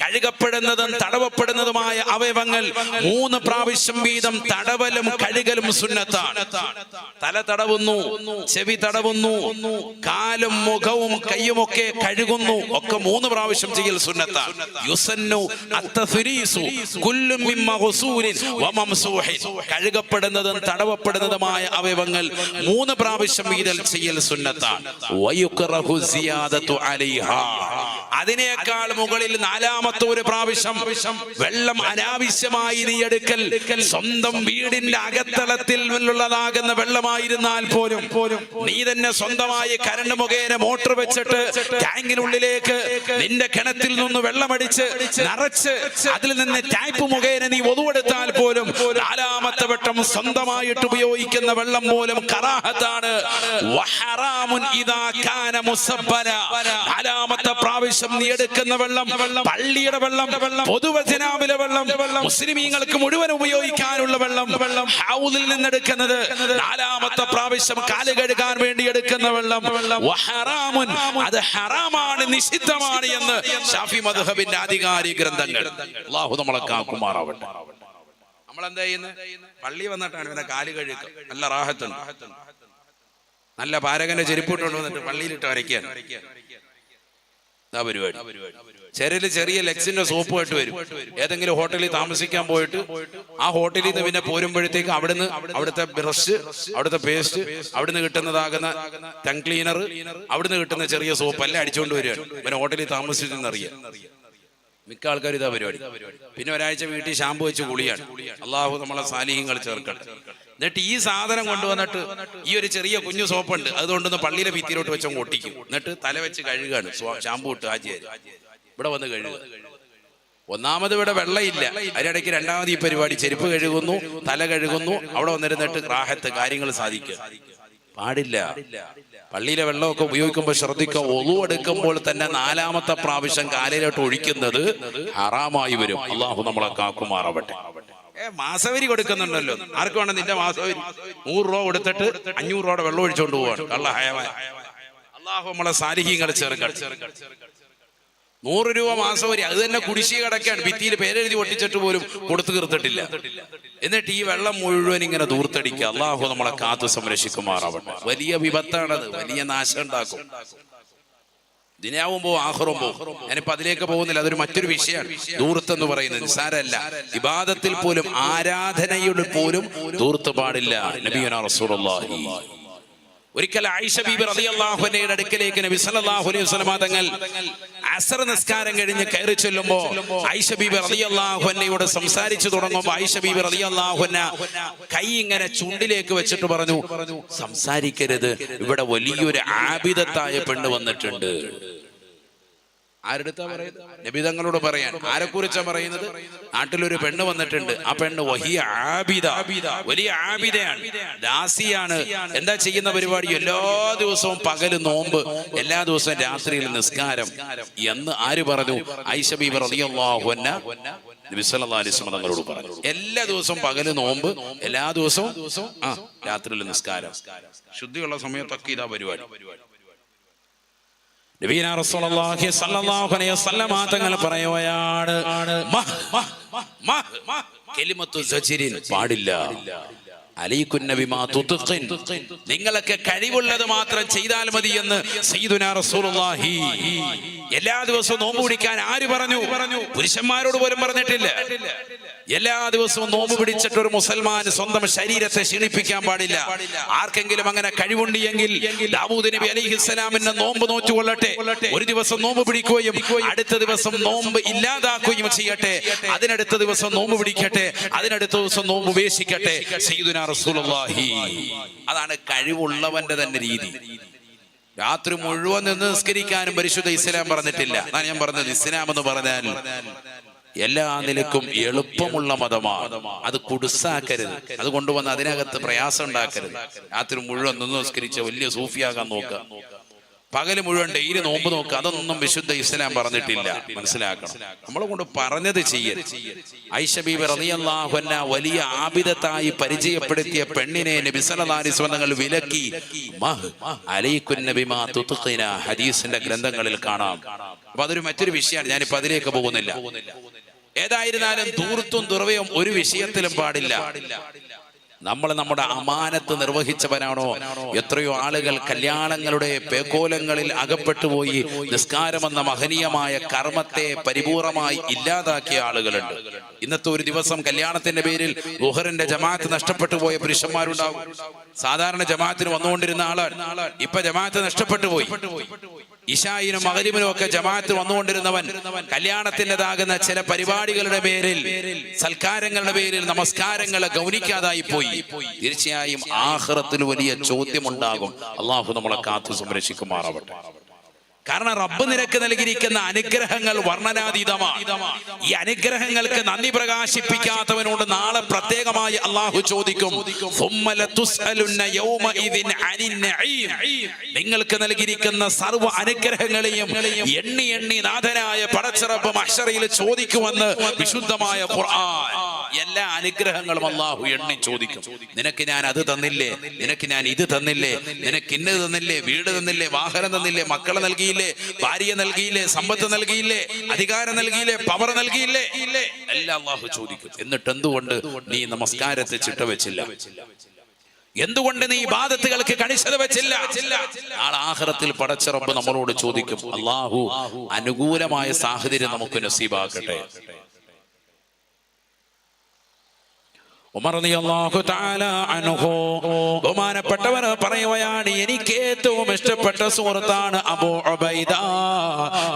കഴുകപ്പെടുന്നതും തടവപ്പെടുന്നതുമായ അവയവങ്ങൾ 3 പ്രാവശ്യം വീതം തടവലും കഴുകലും സുന്നത്താണ്. തല തടവുന്നു, ചെവി തടവുന്നു, കാലും മുഖവും കയ്യുമൊക്കെ കഴുകുന്നു, ഒക്കെ 3 പ്രാവശ്യം ചെയ്യൽ സുന്നത്താണ്. യുസന്നു അത്തഫിരീസു കുല്ലു മിമ്മ ഗുസൂലിൻ വമംസൂഹിൻ, കഴുകപ്പെടുന്നതും തടവപ്പെടുന്നതുമായ അവയവങ്ങൾ 3 പ്രാവശ്യം വീതം ചെയ്യൽ സുന്നത്താണ്. വയുക്റഹു സിയാദതു അലൈഹാ, അതിനേക്കാൾ മുകളിൽ 4ാമത്തെ ഒരു പ്രാവശ്യം വെള്ളം അനാവശ്യമായി നീ എടുക്കൽ, സ്വന്തം വീടിന്റെ അകത്തളത്തിൽ ഉള്ളതാകുന്ന വെള്ളമായിരുന്നാൽ പോലും നീ തന്നെ സ്വന്തമായി കരണ്ട് മുഖേന മോട്ടർ വെച്ചിട്ട് ടാങ്കിനുള്ളിലേക്ക് നിന്റെ കിണറ്റിൽ നിന്ന് വെള്ളമടിച്ച് നിറച്ച് അതിൽ നിന്ന് ടാപ്പ് മുഖേന നീ ഒതുവെടുത്താൽ പോലും 4ാമത്തെ വട്ടം സ്വന്തമായിട്ട് ഉപയോഗിക്കുന്ന വെള്ളം പോലും കറാഹത്താണ്. വഹറാമുൻ ഇദാ കാന മുസബ്ബല, 4ാമത്തെ പ്രാവശ്യം നീ എടുക്കുന്ന വെള്ളം, പള്ളിയുടെ വെള്ളം, പൊതുവചനാവിലെ വെള്ളം, മുസ്ലിമീങ്ങൾക്ക് മുഴുവൻ ഉപയോഗിക്കാനുള്ള വെള്ളം, ഹൗദിൽ നിന്നെടുക്കുന്നത് 4ാമത്തെ പ്രാവശ്യം കാല് കഴുകാൻ വേണ്ടി എടുക്കുന്ന വെള്ളം വഹറാമുൻ, അത് ഹറാമാണ്, നിഷിദ്ധമാണ് എന്ന് ശാഫി മദ്ഹബിന്റെ ആധികാരിക ഗ്രന്ഥങ്ങൾ. അല്ലാഹു നമ്മളെ കാക്കുമാറാവട്ടെ. നമ്മളെന്താ ചെയ്യുന്നത്? പള്ളി വന്നിട്ടാണ് ഇവനെ കാല് കഴുകുക, നല്ല റാഹത്തുണ്ട്, നല്ല പാരകന്റെ ചെരുപ്പിട്ടുകൊണ്ട് വന്നിട്ട് പള്ളിയിലിട്ട് വരയ്ക്കാൻ. ഇതാ പരിപാടി. ചെറിയ ലെക്സിന്റെ സോപ്പുമായിട്ട് വരും. ഏതെങ്കിലും ഹോട്ടലിൽ താമസിക്കാൻ പോയിട്ട് ആ ഹോട്ടലിൽ നിന്ന് പിന്നെ പോരുമ്പോഴത്തേക്ക് അവിടുത്തെ ബ്രഷ്, അവിടുത്തെ പേസ്റ്റ്, അവിടുന്ന് കിട്ടുന്നതാകുന്ന ടങ് ക്ലീനർ, അവിടുന്ന് കിട്ടുന്ന ചെറിയ സോപ്പ് എല്ലാം അടിച്ചുകൊണ്ട് വരികയാണ്. പിന്നെ ഹോട്ടലിൽ താമസിച്ചെന്നറിയാം. മിക്ക ആൾക്കാരും ഇതാ പരിപാടി. പിന്നെ ഒരാഴ്ച വീട്ടിൽ ഷാമ്പു വെച്ച് കുളിയാണ്. അള്ളാഹു നമ്മളെ സാലിഹ്യങ്ങൾ ചേർക്കട്ടെ. എന്നിട്ട് ഈ സാധനം കൊണ്ടുവന്നിട്ട് ഈ ഒരു ചെറിയ കുഞ്ഞു സോപ്പുണ്ട്, അതുകൊണ്ടൊന്ന് പള്ളിയിലെ ഭിത്തിയിലോട്ട് വെച്ചങ്ങ് ഒട്ടിക്കും. എന്നിട്ട് തല വെച്ച് കഴുകാണ്, ഷാമ്പു ഇട്ട് ആചാര്യ ഇവിടെ വന്ന് കഴുകുക. ഒന്നാമത് ഇവിടെ വെള്ളമില്ല, അതിനിടയ്ക്ക് രണ്ടാമത് ഈ പരിപാടി. ചെരുപ്പ് കഴുകുന്നു, തല കഴുകുന്നു, അവിടെ വന്നിരുന്നിട്ട് റാഹത്ത് കാര്യങ്ങൾ സാധിക്കുക പാടില്ല. പള്ളിയിലെ വെള്ളമൊക്കെ ഉപയോഗിക്കുമ്പോൾ ശ്രദ്ധിക്കുക. ഒളു എടുക്കുമ്പോൾ തന്നെ 4ാമത്തെ പ്രാവശ്യം കാലിലോട്ട് ഒഴിക്കുന്നത് ഹറാമായി വരും. അള്ളാഹു നമ്മളെ കാക്കുമാറാവട്ടെ. മാസവരി കൊടുക്കുന്നുണ്ടല്ലോ, ആർക്ക് വേണം നിന്റെ മാസവരി? 100 രൂപ കൊടുത്തിട്ട് 500 രൂപയുടെ വെള്ളം ഒഴിച്ചോണ്ട് പോവാണ് കള്ള ഹയവാൻ. അള്ളാഹു നമ്മളെ സാലിഹ്യങ്ങൾ ചേർക്കട്ടെ. 100 രൂപ മാസവരി, അത് തന്നെ കുടിശ്ശിക കിടക്കാണ്. ഭിത്തിയിൽ പേരെഴുതി ഒട്ടിച്ചിട്ട് പോലും കൊടുത്തു തീർത്തിട്ടില്ല. എന്നിട്ട് ഈ വെള്ളം മുഴുവൻ ഇങ്ങനെ ദൂർത്തടിക്കുക. അള്ളാഹു നമ്മളെ കാത്തു സംരക്ഷിക്കുമാറാവട്ടെ. വലിയ വിപത്താണത്, വലിയ നാശം ഉണ്ടാക്കും. ദിനാവുമ്പോ ആഖിറും പോകും. ഞാനിപ്പോ അതിലേക്ക് പോകുന്നില്ല, അതൊരു മറ്റൊരു വിഷയമാണ്. ദൂർത്ത് എന്ന് പറയുന്നത് നിസ്സാരമല്ല. ഇബാദത്തിൽ പോലും, ആരാധനയുടെ പോലും ദൂർത്ത് പാടില്ല. നബിയുനാ റസൂലുള്ളാഹി ഒരിക്കൽ ആയിഷ ബീബി റളിയല്ലാഹു അൻഹയുടെ അടുക്കലേക്ക് നബി സല്ലല്ലാഹു അലൈഹി വസല്ലം തങ്ങൾ അസ്ർ നിസ്കാരം കഴിഞ്ഞ് കയറി ചെല്ലുമ്പോൾ ആയിഷ ബീബി റളിയല്ലാഹു അൻഹയോട് സംസാരിച്ചു തുടങ്ങുമ്പോൾ ആയിഷ ബീബി റളിയല്ലാഹു അൻഹ കൈ ഇങ്ങനെ ചുണ്ടിലേക്ക് വെച്ചിട്ട് പറഞ്ഞു, സംസാരിക്കരുത്, ഇവിടെ വലിയൊരു ആബിദത്തായ പെണ്ണ് വന്നിട്ടുണ്ട്. ആരെടുത്താ പറയുന്നത്? നബി തങ്ങളോട് പറയാൻ. ആരെക്കുറിച്ചാ പറയുന്നത്? നാട്ടിലൊരു പെണ്ണ് വന്നിട്ടുണ്ട്. ആ പെണ്ണ് വഹിയ ആബിദ, വലിയ ആബിദയാണ്, ദാസിയാണ്. എന്താ ചെയ്യുന്ന പരിപാടി? എല്ലാ ദിവസവും പകല് നോമ്പ്, എല്ലാ ദിവസവും രാത്രിയിൽ നിസ്കാരം എന്ന് ആര് പറഞ്ഞു? ആയിഷ ബീബി റളിയല്ലാഹു അൻഹ നബി സല്ലല്ലാഹു അലൈഹി വസല്ലം തങ്ങളോട് പറഞ്ഞു. എല്ലാ ദിവസവും പകല് നോമ്പ്, എല്ലാ ദിവസവും രാത്രിയിൽ നിസ്കാരം. ശുദ്ധിയുള്ള സമയത്തൊക്കെ ഇതാ പരിപാടി. നബിയുനാ റസൂലുള്ളാഹി സ്വല്ലല്ലാഹു അലൈഹി വസല്ലം തങ്ങൾ പറയുകയാണ്, കലിമത്തു സജ്രിൻ പാടില്ല. നിങ്ങളൊക്കെ കഴിവുള്ളത് മാത്രം ചെയ്താൽ മതി എന്ന് സയ്യിദുനാ റസൂലുള്ളാഹി. എല്ലാ ദിവസവും നോമ്പ് പിടിക്കാൻ ആര് പറഞ്ഞു? പുരുഷന്മാരോട് പോലും പറഞ്ഞിട്ടില്ല. എല്ലാ ദിവസവും നോമ്പ് പിടിച്ചിട്ട് ഒരു മുസൽമാൻ സ്വന്തം ശരീരത്തെ ക്ഷീണിപ്പിക്കാൻ പാടില്ല. ആർക്കെങ്കിലും അങ്ങനെ കഴിവുണ്ട് എങ്കിൽ ദാവൂദ് നബി അലൈഹിസ്സലാമിന്റെ നോമ്പ് നോറ്റുകൊള്ളട്ടെ. ഒരു ദിവസം നോമ്പ് പിടിക്കുകയും അടുത്ത ദിവസം നോമ്പ് ഇല്ലാതാക്കുകയും ചെയ്യട്ടെ. അതിനടുത്ത ദിവസം നോമ്പ് പിടിക്കട്ടെ, അതിനടുത്ത ദിവസം നോമ്പ് ഉപേക്ഷിക്കട്ടെ. സയ്യിദുനാ റസൂലുള്ളാഹി. അതാണ് കഴിവുള്ളവന്റെ തന്നെ രീതി. രാത്രി മുഴുവൻ നിന്ന് നിസ്കരിക്കാനും പരിശുദ്ധ ഇസ്ലാം പറഞ്ഞിട്ടില്ല. ഞാൻ പറഞ്ഞത് ഇസ്ലാം എന്ന് പറഞ്ഞാൽ എല്ലാ നിലക്കും എളുപ്പമുള്ള മതമാണ്. അത് കുടുസാക്കരുത്, അത് കൊണ്ടുവന്ന് അതിനകത്ത് പ്രയാസം ഉണ്ടാക്കരുത്. രാത്രി മുഴുവൻ നിന്ന് നിസ്കരിച്ച വലിയ സൂഫിയാകാൻ നോക്കുക, പകല് മുഴുവൻ ഡെയിലി നോമ്പ് നോക്കുക, അതൊന്നും വിശുദ്ധ ഇസ്ലാം പറഞ്ഞിട്ടില്ല. മനസ്സിലാക്കണം, നമ്മളെ കൊണ്ട് പറഞ്ഞത് ചെയ്യരുത്. ആയിഷ ബീബി റളിയല്ലാഹു അൻഹ വലിയ ആബിദത്തായി പരിചയപ്പെടുത്തിയ പെണ്ണിനെ നബി സല്ലല്ലാഹു അലൈഹി വസല്ലം തങ്ങൾ വിലക്കി. അലൈകുന്ന ബിമാ തുത്ഖിന, ഹദീസിന്റെ ഗ്രന്ഥങ്ങളിൽ കാണാം. അപ്പൊ അതൊരു മറ്റൊരു വിഷയമാണ്, ഞാനിപ്പോ അതിലേക്ക് പോകുന്നില്ല. ഏതായിരുന്നാലും ധൂർത്തും ദുർവ്യവും ഒരു വിഷയത്തിലും പാടില്ല. നമ്മൾ നമ്മുടെ അമാനത്ത് നിർവഹിച്ചവനാണോ? എത്രയോ ആളുകൾ കല്യാണങ്ങളുടെ പേക്കോലങ്ങളിൽ അകപ്പെട്ടു പോയി നിസ്കാരമെന്ന മഹനീയമായ കർമ്മത്തെ പരിപൂർണമായി ഇല്ലാതാക്കിയ ആളുകളുണ്ട്. ഇന്നത്തെ ഒരു ദിവസം കല്യാണത്തിന്റെ പേരിൽ ളുഹറിന്റെ ജമാഅത്ത് നഷ്ടപ്പെട്ടു പോയ പുരുഷന്മാരുണ്ടാവും. സാധാരണ ജമാഅത്തിന് വന്നുകൊണ്ടിരുന്ന ആളാണ്, ഇപ്പൊ ജമാഅത്ത് നഷ്ടപ്പെട്ടു പോയി. ഇശായിനും മഗ്രിബിനും ഒക്കെ ജമാഅത്ത് വന്നുകൊണ്ടിരുന്നവൻ കല്യാണത്തിൻ്റെതാകുന്ന ചില പരിപാടികളുടെ പേരിൽ, സൽക്കാരങ്ങളുടെ പേരിൽ നമസ്കാരങ്ങളെ ഗൗനിക്കാതായി പോയി. തീർച്ചയായും ആഖിറത്തിൽ വലിയ ചോദ്യമുണ്ടാകും. അള്ളാഹു നമ്മളെ കാത്തു സംരക്ഷിക്കുമാറാവട്ടെ. കാരണം റബ്ബ് നിനക്ക് നൽകിയിരിക്കുന്ന അനുഗ്രഹങ്ങൾ വർണ്ണനാതീതമാണ്. ഈ അനുഗ്രഹങ്ങൾക്ക് നന്ദി പ്രകാശിപ്പിക്കാത്തവനോട് നാളെ പ്രത്യേകമായി അള്ളാഹു ചോദിക്കും, നിങ്ങൾക്ക് നൽകിയിരിക്കുന്ന സർവ്വ അനുഗ്രഹങ്ങളെയും എണ്ണി എണ്ണി നാഥനായ പടച്ചറബ് മഹ്ശറിൽ ചോദിക്കുമെന്ന് വിശുദ്ധമായ ഖുർആൻ. എല്ലാ അനുഗ്രഹങ്ങളും അള്ളാഹു എണ്ണി ചോദിക്കും. നിനക്ക് ഞാൻ അത് തന്നില്ലേ, നിനക്ക് ഞാൻ ഇത് തന്നില്ലേ, നിനക്ക് ഇന്നത് തന്നില്ലേ, വീട് തന്നില്ലേ, വാഹനം തന്നില്ലേ, മക്കളെ നൽകിയില്ലേ, ഭാര്യ നൽകിയില്ലേ, സമ്പത്ത് നൽകിയില്ലേ, അധികാരം നൽകിയില്ലേ, പവർ നൽകിയില്ലേ, എല്ലാം അള്ളാഹു ചോദിക്കും. എന്നിട്ട് എന്തുകൊണ്ട് നീ നമസ്കാരത്തെ ചിട്ടവെച്ചില്ല? എന്തുകൊണ്ട് നീ ഇബാദത്തുകൾക്ക് കണിശത വെച്ചില്ല? നാളെ ആഖിറത്തിൽ പടച്ച റബ്ബ് നമ്മളോട് ചോദിക്കും. അല്ലാഹു അനുകൂലമായ സാഹചര്യം നമുക്ക് നസീബാക്കട്ടെ. ഉമർ റളിയല്ലാഹു തആല അൻഹു ബഹുമാനപ്പെട്ടവർ പറയുകയാണ്, എനിക്ക് ഏറ്റവും ഇഷ്ടപ്പെട്ട സൂറത്താണ് അബൂ ഉബൈദ.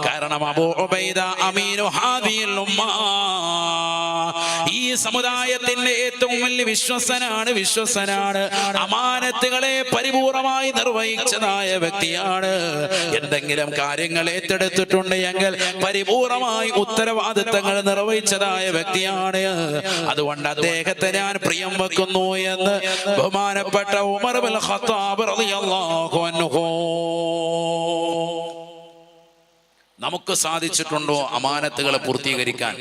കാരണം അബൂ ഉബൈദ അമീനു ഹാദിഹിൽ ഉമ്മ, ഈ സമുദായത്തിന്റെ ഏറ്റവും വലിയ വിശ്വസനാണ്. അമാനത്തുകളെ പരിപൂർണമായി നിർവഹിച്ചതായ വ്യക്തിയാണ്. എന്തെങ്കിലും കാര്യങ്ങൾ ഏറ്റെടുത്തിട്ടുണ്ട് എങ്കിൽ പരിപൂർണമായി ഉത്തരവാദിത്തങ്ങൾ നിർവഹിച്ചതായ വ്യക്തിയാണ്. അതുകൊണ്ട് അദ്ദേഹത്തെ ഞാൻ പ്രിയം വെക്കുന്നു എന്ന് ബഹുമാനപ്പെട്ട ഉമർ ഇബ്നുൽ ഖത്താബ് റളിയല്ലാഹു അൻഹു. നമുക്ക് സാധിച്ചിട്ടുണ്ടോ അമാനത്തുകളെ പൂർത്തീകരിക്കാൻ?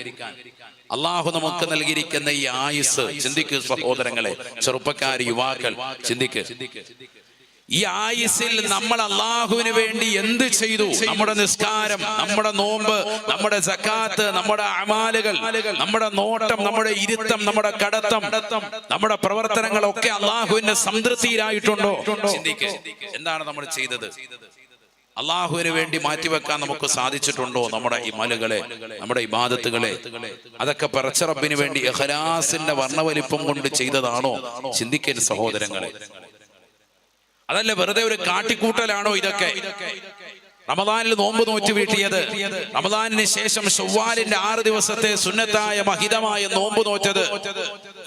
അള്ളാഹു നമുക്ക് നൽകിയിരിക്കുന്ന ഈ ആയുസ് ചിന്തിക്കുക സഹോദരങ്ങളെ, ചെറുപ്പക്കാർ, യുവാക്കൾ, ചിന്തിക്കുക. ഈ ആയുസിൽ നമ്മൾ അള്ളാഹുവിന് വേണ്ടി എന്ത് ചെയ്തു? നമ്മുടെ നിസ്കാരം, നമ്മുടെ നോമ്പ്, നമ്മുടെ സക്കാത്ത്, നമ്മുടെ അമാലുകൾ, നമ്മുടെ നോട്ടം, നമ്മുടെ ഇരുത്തം, നമ്മുടെ കടത്തം, നമ്മുടെ പ്രവർത്തനങ്ങളൊക്കെ അള്ളാഹുവിന്റെ സംതൃപ്തിയിലായിട്ടുണ്ടോ? ചിന്തിക്കുക. എന്താണ് നമ്മൾ ചെയ്തത്? അള്ളാഹുവിന് വേണ്ടി മാറ്റിവെക്കാൻ നമുക്ക് സാധിച്ചിട്ടുണ്ടോ? നമ്മുടെ ഇമലുകളെ, നമ്മുടെ ഇബാദത്തുകളെ, അതൊക്കെ പടച്ച റബ്ബിന് വേണ്ടി ഇഖ്ലാസിന്റെ വർണ്ണവലിപ്പം കൊണ്ട് ചെയ്തതാണോ? ചിന്തിക്കരുത് സഹോദരങ്ങളെ. അതല്ല വെറുതെ ഒരു കാട്ടിക്കൂട്ടലാണോ ഇതൊക്കെ? റമദാനിൽ നോമ്പ് നോറ്റ് വീട്ടിയത്, റമദാനിന് ശേഷം ശവ്വാലിന്റെ 6 ദിവസത്തെ സുന്നത്തായ മഹിതമായ നോമ്പ് നോറ്റത്,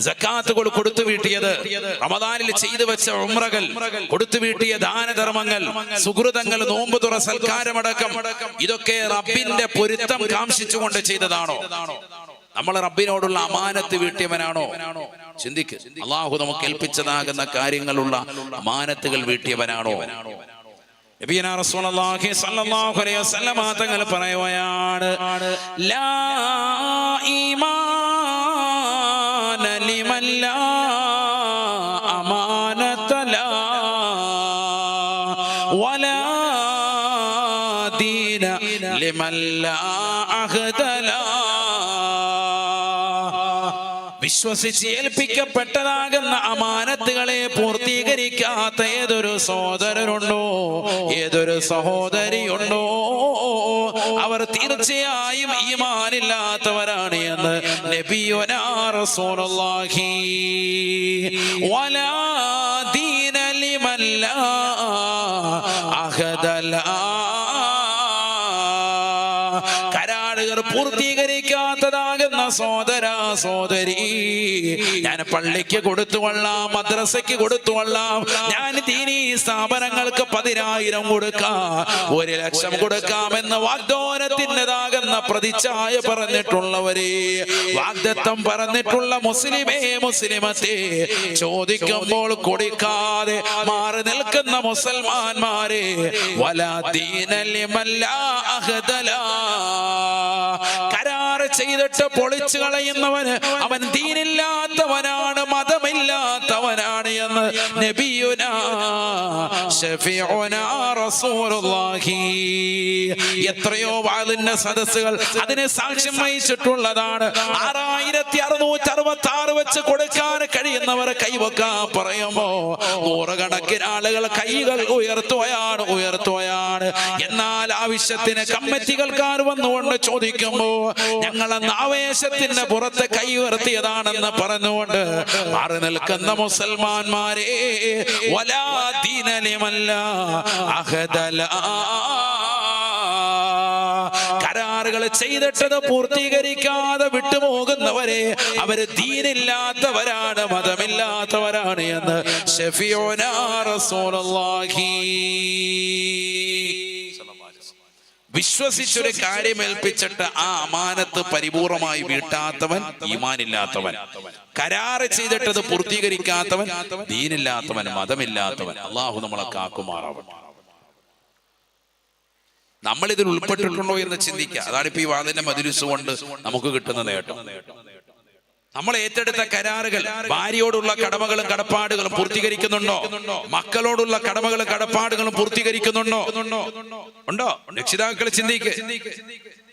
സക്കാത്തുകൾ കൊടുത്തു വീട്ടിയത്, റമദാനിൽ ചെയ്തു വെച്ച ഉംറകൾ, കൊടുത്തു വീട്ടിയ ദാനധർമ്മങ്ങൾ, സുഹൃതങ്ങൾ, നോമ്പ് തുറ, സൽക്കാരമടക്കം, ഇതൊക്കെ റബ്ബിന്റെ പൊരുത്തം കാംക്ഷിച്ചുകൊണ്ട് ചെയ്തതാണോ? നമ്മൾ റബ്ബിനോടുള്ള അമാനത്ത് വീട്ടിയവനാണോ? ചിന്തിക്ക്. അള്ളാഹു നമുക്ക് ഏൽപ്പിച്ചതാകുന്ന കാര്യങ്ങളുള്ള അമാനത്തുകൾ വീട്ടിയവനാണോ? നബിയനാ റസൂലുള്ളാഹി സ്വല്ലല്ലാഹു അലൈഹി വസല്ലം തങ്ങൾ പറയുകയാണ്, ലാ ഈമാന ലിമൻ ലാ അമാനത ലാ വലാ ദീന ലിമൻ ലാ അഹ്ദ ലാ. വിശ്വസിച്ച് ഏൽപ്പിക്കപ്പെട്ടതാകുന്ന അമാനത്തുകളെ പൂർത്തീകരിക്കാത്ത ഏതൊരു സഹോദരനുണ്ടോ, ഏതൊരു സഹോദരിയുണ്ടോ, അവർ തീർച്ചയായും ഈമാനില്ലാത്തവരാണ് എന്ന് നബിയുനാ റസൂലുള്ളാഹി. വലാ ദീന ലിമൻ ലാ അഹദ ലാ. പൂർത്തീകരിക്കാത്തതാകുന്ന സഹോദര സഹോദരി, ഞാൻ പള്ളിക്ക് കൊടുത്തുകൊള്ളാം, മദ്രസയ്ക്ക് കൊടുത്തുകൊള്ളാം, ഞാൻ ദീനീ സ്ഥാപനങ്ങൾക്ക് 10,000 കൊടുക്കാം, 1,00,000 കൊടുക്കാമെന്ന് വാഗ്ദാനത്തിൻ്റെതാകുന്ന പ്രതിച്ഛായ പറഞ്ഞിട്ടുള്ളവരെ, വാഗ്ദത്തം പറഞ്ഞിട്ടുള്ള മുസ്ലിമേ, മുസ്ലിമത്തെ ചോദിക്കുമ്പോൾ കൊടുക്കാതെ മാറി നിൽക്കുന്ന മുസൽമാന്മാരെ, വലാ ദീന ലിമൻ ലാ അഹ്ദ ലാ. കരാറ് ചെയ്തിട്ട് പൊളിച്ചു കളയുന്നവന് അവൻ ദീനില്ലാത്തവനാണ്, മതമില്ലാത്തവനാണ് എന്ന് നബിയുനാ ശഫീഉനാ റസൂലുള്ളാഹി. എത്രയോ വാളിന്റെ സദസ്സുകൾ അതിനെ സാക്ഷ്യം വഹിച്ചിട്ടുള്ളതാണ്. 6666 വെച്ച് കൊടുക്കാൻ കഴിയുന്നവർ കൈവക്കാൻ പറയുമ്പോ 100 കണക്കിന് ആളുകൾ കൈകൾ ഉയർത്തുകയാണ്. എന്നാൽ ആവശ്യത്തിന് കമ്മിറ്റികൾക്കാർ വന്നുകൊണ്ട് ചോദിക്കുമ്പോ ഞങ്ങളെന്ന് ആവേശത്തിന്റെ പുറത്ത് കൈ ഉയർത്തിയതാണെന്ന് പറഞ്ഞുകൊണ്ട് മാറി നിൽക്കുന്ന മുസൽമാന്മാരെ, വലാ ദീന ലിമൻ ലാ അഹദ ലാ. കരാറുകൾ ചെയ്തിട്ടത് പൂർത്തീകരിക്കാതെ വിട്ടുപോകുന്നവരെ അവര് ദീനില്ലാത്തവരാണ്, മതമില്ലാത്തവരാണ് എന്ന് ശഫീഉനാ റസൂലുള്ളാഹി. വിശ്വസിച്ചൊരു കാര്യം ഏൽപ്പിച്ചിട്ട് ആ അമാനത്ത് പരിപൂർണമായി വീട്ടാത്തവൻ ഈമാനില്ലാത്തവൻ, കരാറ് ചെയ്തിട്ടത് പൂർത്തീകരിക്കാത്തവൻ ദീനില്ലാത്തവൻ, മതമില്ലാത്തവൻ. അള്ളാഹു നമ്മളെ കാക്കുമാറാവട്ടെ. നമ്മൾ ഇതിൽ ഉൾപ്പെട്ടിട്ടുണ്ടോ എന്ന് ചിന്തിക്കുക. അതാണ് ഇപ്പൊ ഈ വാദിന്റെ മജ്‌ലിസ് കൊണ്ട് നമുക്ക് കിട്ടുന്ന നേട്ടം. നമ്മൾ ഏറ്റെടുത്ത കരാറുകൾ, ഭാര്യയോടുള്ള കടമകളും കടപ്പാടുകളും പൂർത്തീകരിക്കുന്നുണ്ടോ? മക്കളോടുള്ള കടമകളും കടപ്പാടുകളും പൂർത്തീകരിക്കുന്നുണ്ടോ? ഉണ്ടോ? രക്ഷിതാക്കൾ ചിന്തിക്ക്,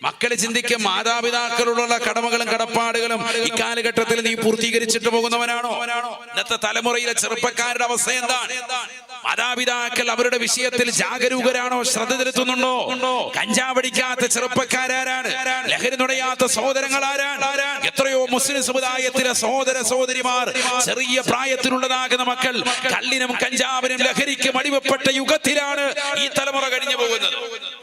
മക്കളെ ചിന്തിക്കുക. മാതാപിതാക്കളോടുള്ള കടമകളും കടപ്പാടുകളും ഇക്കാലഘട്ടത്തിൽ നീ പൂർത്തീകരിച്ചിട്ട് പോകുന്നവനാണോ? ഇന്നത്തെ തലമുറയിലെ ചെറുപ്പക്കാരുടെ അവസ്ഥ എന്താണ്? മാതാപിതാക്കൾ അവരുടെ വിഷയത്തിൽ ജാഗരൂകരാണോ? ശ്രദ്ധ ചെലുത്തുന്നുണ്ടോ? കഞ്ചാവടിക്കാത്ത ചെറുപ്പക്കാരാരാണ്? ലഹരി നുടയാത്ത സഹോദരങ്ങൾ ആരാണ്? എത്രയോ മുസ്ലിം സമുദായത്തിലെ സഹോദര സഹോദരിമാർ, ചെറിയ പ്രായത്തിലുള്ളതാകുന്ന മക്കൾ കള്ളിനും കഞ്ചാവിനും ലഹരിക്കും അടിമപ്പെട്ട യുഗത്തിലാണ് ഈ തലമുറ കഴിഞ്ഞു പോകുന്നത്.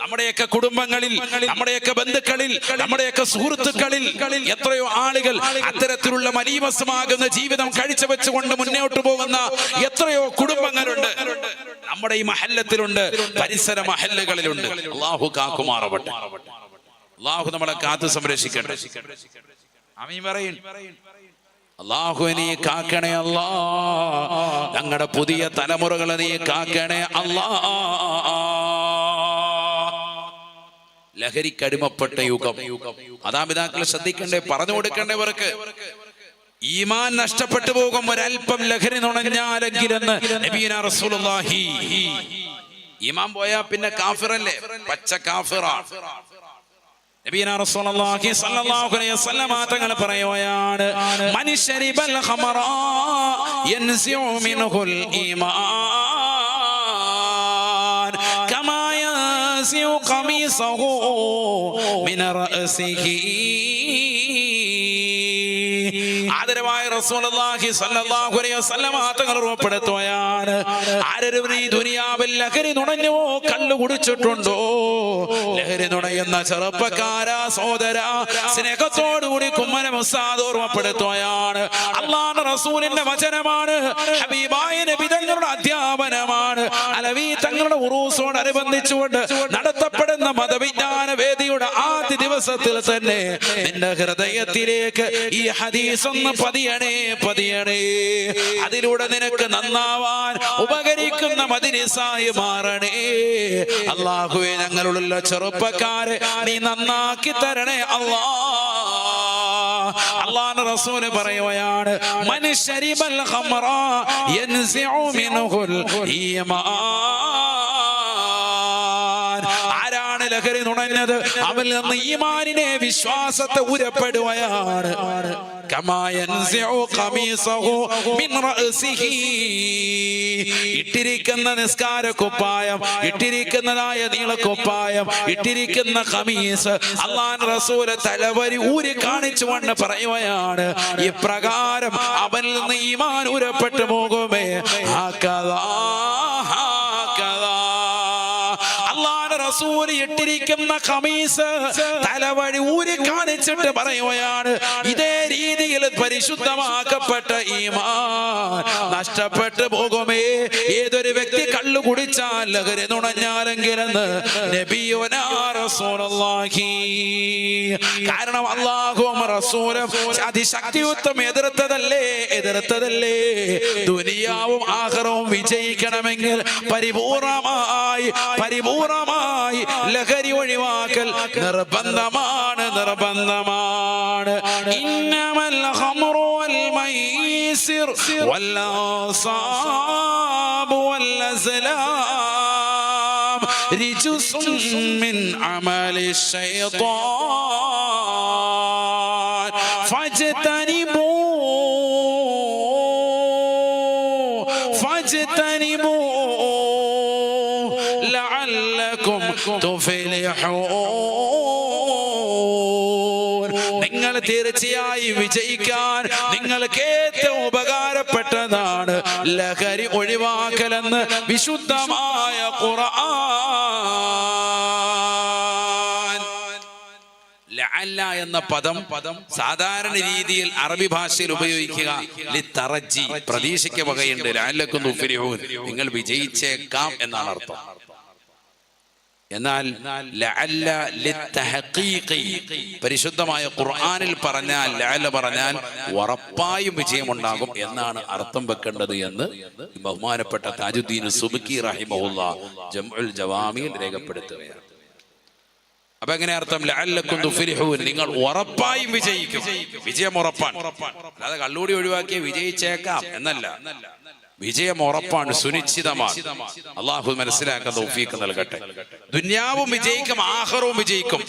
നമ്മുടെയൊക്കെ കുടുംബങ്ങളിൽ, നമ്മുടെയൊക്കെ ബന്ധുക്കളിൽ, നമ്മുടെയൊക്കെ സുഹൃത്തുക്കളിൽ എത്രയോ ആളുകൾ അത്തരത്തിലുള്ള മലീമസമാകുന്ന ജീവിതം കാഴ്ചവെച്ചുകൊണ്ട് മുന്നോട്ട് പോകുന്ന എത്രയോ കുടുംബങ്ങളുണ്ട്. നമ്മുടെ ഈ മഹല്ലത്തിലുണ്ട്, പരിസര മഹല്ലുകളിലുണ്ട്. അല്ലാഹു കാക്കുമാറാവട്ടെ. അല്ലാഹു നമ്മളെ കാത്തു സംരക്ഷിക്കട്ടെ. ആമീൻ പറയ്. അല്ലാഹു നീ കാക്കണേ അല്ലാ, ഞങ്ങളുടെ പുതിയ തലമുറകളെ നീ കാക്കണേ അല്ലാ. ലഹരിക്കടിമപ്പെട്ട യുഗം. മാതാപിതാക്കളെ ശ്രദ്ധിക്കണ്ടേ, പറഞ്ഞു കൊടുക്കേണ്ടവർക്ക്. ഈമാൻ നഷ്ടപ്പെട്ടു പോകും ഒരൽപ്പം ലഹരി നുണഞ്ഞാലെങ്കിലെന്ന് നബിയുനാ റസൂലുള്ളാഹി. ഈമാൻ പോയാ പിന്നെ കാഫിറല്ലേ, പച്ച കാഫിറാണ്. നബിയുനാ റസൂലുള്ളാഹി സ്വല്ലല്ലാഹു അലൈഹി വസല്ലം തങ്ങൾ പറയുകയാണ്, മൻ ശരിബൽ ഖമറ യൻസിഉ മിൻഹുൽ ഈമാൻ കമാ യൻസിഉ ഖമീസഹു മിൻ റഅസിഹി. ആദരവായ റസൂലുള്ളാഹി സ്വല്ലല്ലാഹു അലൈഹി വസല്ലം തങ്ങൾ ഉറപ്പെടുത്തുകയാണ്, ആരും ഈ ദുനിയാവിൽ ലഹരി നുണഞ്ഞോ, കള്ളു കുടിച്ചിട്ടുണ്ടോ, ലഹരി നുണയുന്ന ചെറുപ്പക്കാരാ സഹോദരാ, സ്നേഹത്തോടുകൂടി കുമ്മനം ഉസ്താദ് ഓർമ്മപ്പെടുത്തുകയാണ്. അല്ലാഹുവിന്റെ റസൂലിന്റെ വചനമാണ്, ഹബീബായ നബി തങ്ങളുടെ അധ്യാപനമാണ്. അലവി തങ്ങളുടെ ഉറൂസോടനുബന്ധിച്ചുകൊണ്ട് നടത്തപ്പെടുന്ന മതവിജ്ഞാന വേദിയുടെ ആദ്യ ദിവസത്തിൽ തന്നെ നിന്റെ ഹൃദയത്തിലേക്ക് ഈ ഹദീസ് ഒന്ന് പതിയണേ, പതിയണേ. അതിലൂടെ നിനക്ക് നന്നാവാൻ ഉപകരിക്കുന്ന മദ്രസയായി മാറണേ. അല്ലാഹുവേ, ഞങ്ങളുള്ള ചെറുപ്പക്കാരെ നീ നന്നാക്കി തരണേ അല്ലാ. അല്ലാഹുവിന്റെ റസൂൽ പറയുകയാണ്, മൻ ശരിബൽ ഖമറ യൻസിഉ മിൻഹുൽ ഈമാൻ. ആരാണ് ലഹരി നുണഞ്ഞത്? അവനിൽ നിന്ന് ഈമാനിനെ, വിശ്വാസത്തെ ഉരപ്പെടുകയാണ്. കമാ യൻസിഉ ഖമീസഹു മിൻ റഅസിഹി. ഇട്ടിരിക്കുന്ന നിസ്കാര കുപ്പായം, ഇട്ടിരിക്കുന്നതായ നീളക്കുപ്പായം, ഇട്ടിരിക്കുന്ന ഖമീസ് അല്ലാഹുവിന്റെ റസൂൽ തലവരി ഊരി കാണിച്ചുകൊണ്ട് പറയുകയാണ്, ഇപ്രകാരം അവനിൽ നിന്ന് ഈമാൻ ഉരപ്പെട്ടു പോകുമേ. റസൂൽ ഇട്ടിരിക്കുന്ന ഖമീസ് തലവഴി ഊരി കാണിച്ചിട്ട് പറയുകയാണ്, ഇതേ രീതിയിൽ പരിശുദ്ധമാക്കപ്പെട്ട ഈമാൻ നഷ്ടപ്പെട്ടു പോകുമേ. ഏതൊരു വ്യക്തി കള്ളു കുടിച്ചാൽ, ലഹരി നുണഞ്ഞാലെങ്കിലെന്ന് നബിയുനാ റസൂലുള്ളാഹി. കാരണം അല്ലാഹുവും റസൂലും അതിശക്തിയുക്തം എതിർത്തതല്ലേ. ദുനിയാവും ആഖിറവും വിജയിക്കണമെങ്കിൽ പരിപൂർണമായി ലഹരി ഒഴിവാക്കൽ നിർബന്ധമാണ്. ഇന്നമൽ ഖംറു വൽ മൈസിർ വൽ അൻസാബ് വൽ അസ്ലാം റിജ്സുൻ മിൻ അമലി ശൈത്താൻ ഫജ്തനിബൂ ലഅല്ലകും തുഫ്ലിഹൂൻ. നിങ്ങൾ തീർച്ചയായും വിജയിക്കാൻ നിങ്ങൾക്ക് ഏറ്റവും ഉപകാരപ്പെട്ടതാണ് ലഹരി ഒഴിവാക്കലെന്ന് വിശുദ്ധമായ ഖുർആൻ. ലഅല്ല എന്ന പദം സാധാരണ രീതിയിൽ അറബി ഭാഷയിൽ ഉപയോഗിക്കുക ലിത്തറജി, പ്രതീക്ഷയ്ക്ക് വകയുണ്ട്. ലഅല്ലകും തുഫ്ലിഹൂൻ, നിങ്ങൾ വിജയിച്ചേക്കാം എന്നാണ് അർത്ഥം. എന്നാൽ ലഅല്ല ലിത്തഹഖീഖി, പരിശുദ്ധമായ ഖുർആനിൽ പറഞ്ഞാൽ, ലഅല്ല പറഞ്ഞാൽ ഉറപ്പായും വിജയമുണ്ടാകും എന്നാണ് അർത്ഥം വെക്കേണ്ടത് എന്ന് ബഹുമാനപ്പെട്ട താജുദ്ദീൻ സുബ്കി റഹിമഹുല്ലാഹ് ജംഉൽ ജവാമിയിൽ രേഖപ്പെടുത്തുകയാണ്. അപ്പൊ എങ്ങനെ അർത്ഥം? ലഅല്ലക്കും തുഫ്ലിഹൂൻ, നിങ്ങൾ ഉറപ്പായും വിജയിക്കും. വിജയം ഉറപ്പാണ്. അല്ലാതെ കള്ളുകൂടി ഒഴിവാക്കി വിജയിച്ചേക്കാം എന്നല്ല, വിജയം ഉറപ്പാണ്, സുനിശ്ചിതമാണ്. അള്ളാഹു മനസ്സിലാക്കാൻ തൗഫീഖ് നൽകട്ടെ. ദുനിയാവും വിജയിക്കും, ആഖിറവും വിജയിക്കും.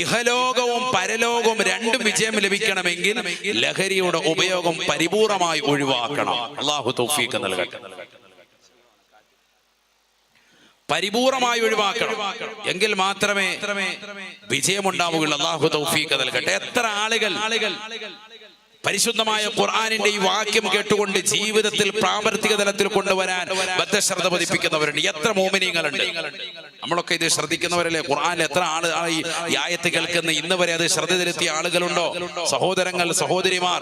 ഇഹലോകവും പരലോകവും രണ്ടും വിജയം ലഭിക്കണമെങ്കിൽ ലഹരിയുടെ ഉപയോഗം പരിപൂർണമായി ഒഴിവാക്കണം. അള്ളാഹു തൗഫീഖ് നൽകട്ടെ. പരിപൂർണമായി ഒഴിവാക്കണം, എങ്കിൽ മാത്രമേ വിജയമുണ്ടാവുകയുള്ളൂ. അല്ലാഹു തൗഫീഖ് നൽകട്ടെ. എത്ര ആളുകൾ പരിശുദ്ധമായ ഖുർആനിന്റെ ഈ വാക്യം കേട്ടുകൊണ്ട് ജീവിതത്തിൽ പ്രാവർത്തിക തലത്തിൽ കൊണ്ടുവരാൻ ബദ്ധശ്രദ്ധ പതിപ്പിക്കുന്നവരുണ്ട്. എത്ര മോമിനീങ്ങളുണ്ട്. നമ്മളൊക്കെ ഇത് ശ്രദ്ധിക്കുന്നവരല്ലേ? ഖുർആനിൽ എത്ര ഈ ആയത്ത് കേൾക്കുന്ന ഇന്ന് വരെ അത് ശ്രദ്ധ ചെലുത്തിയ ആളുകളുണ്ടോ? സഹോദരങ്ങൾ, സഹോദരിമാർ,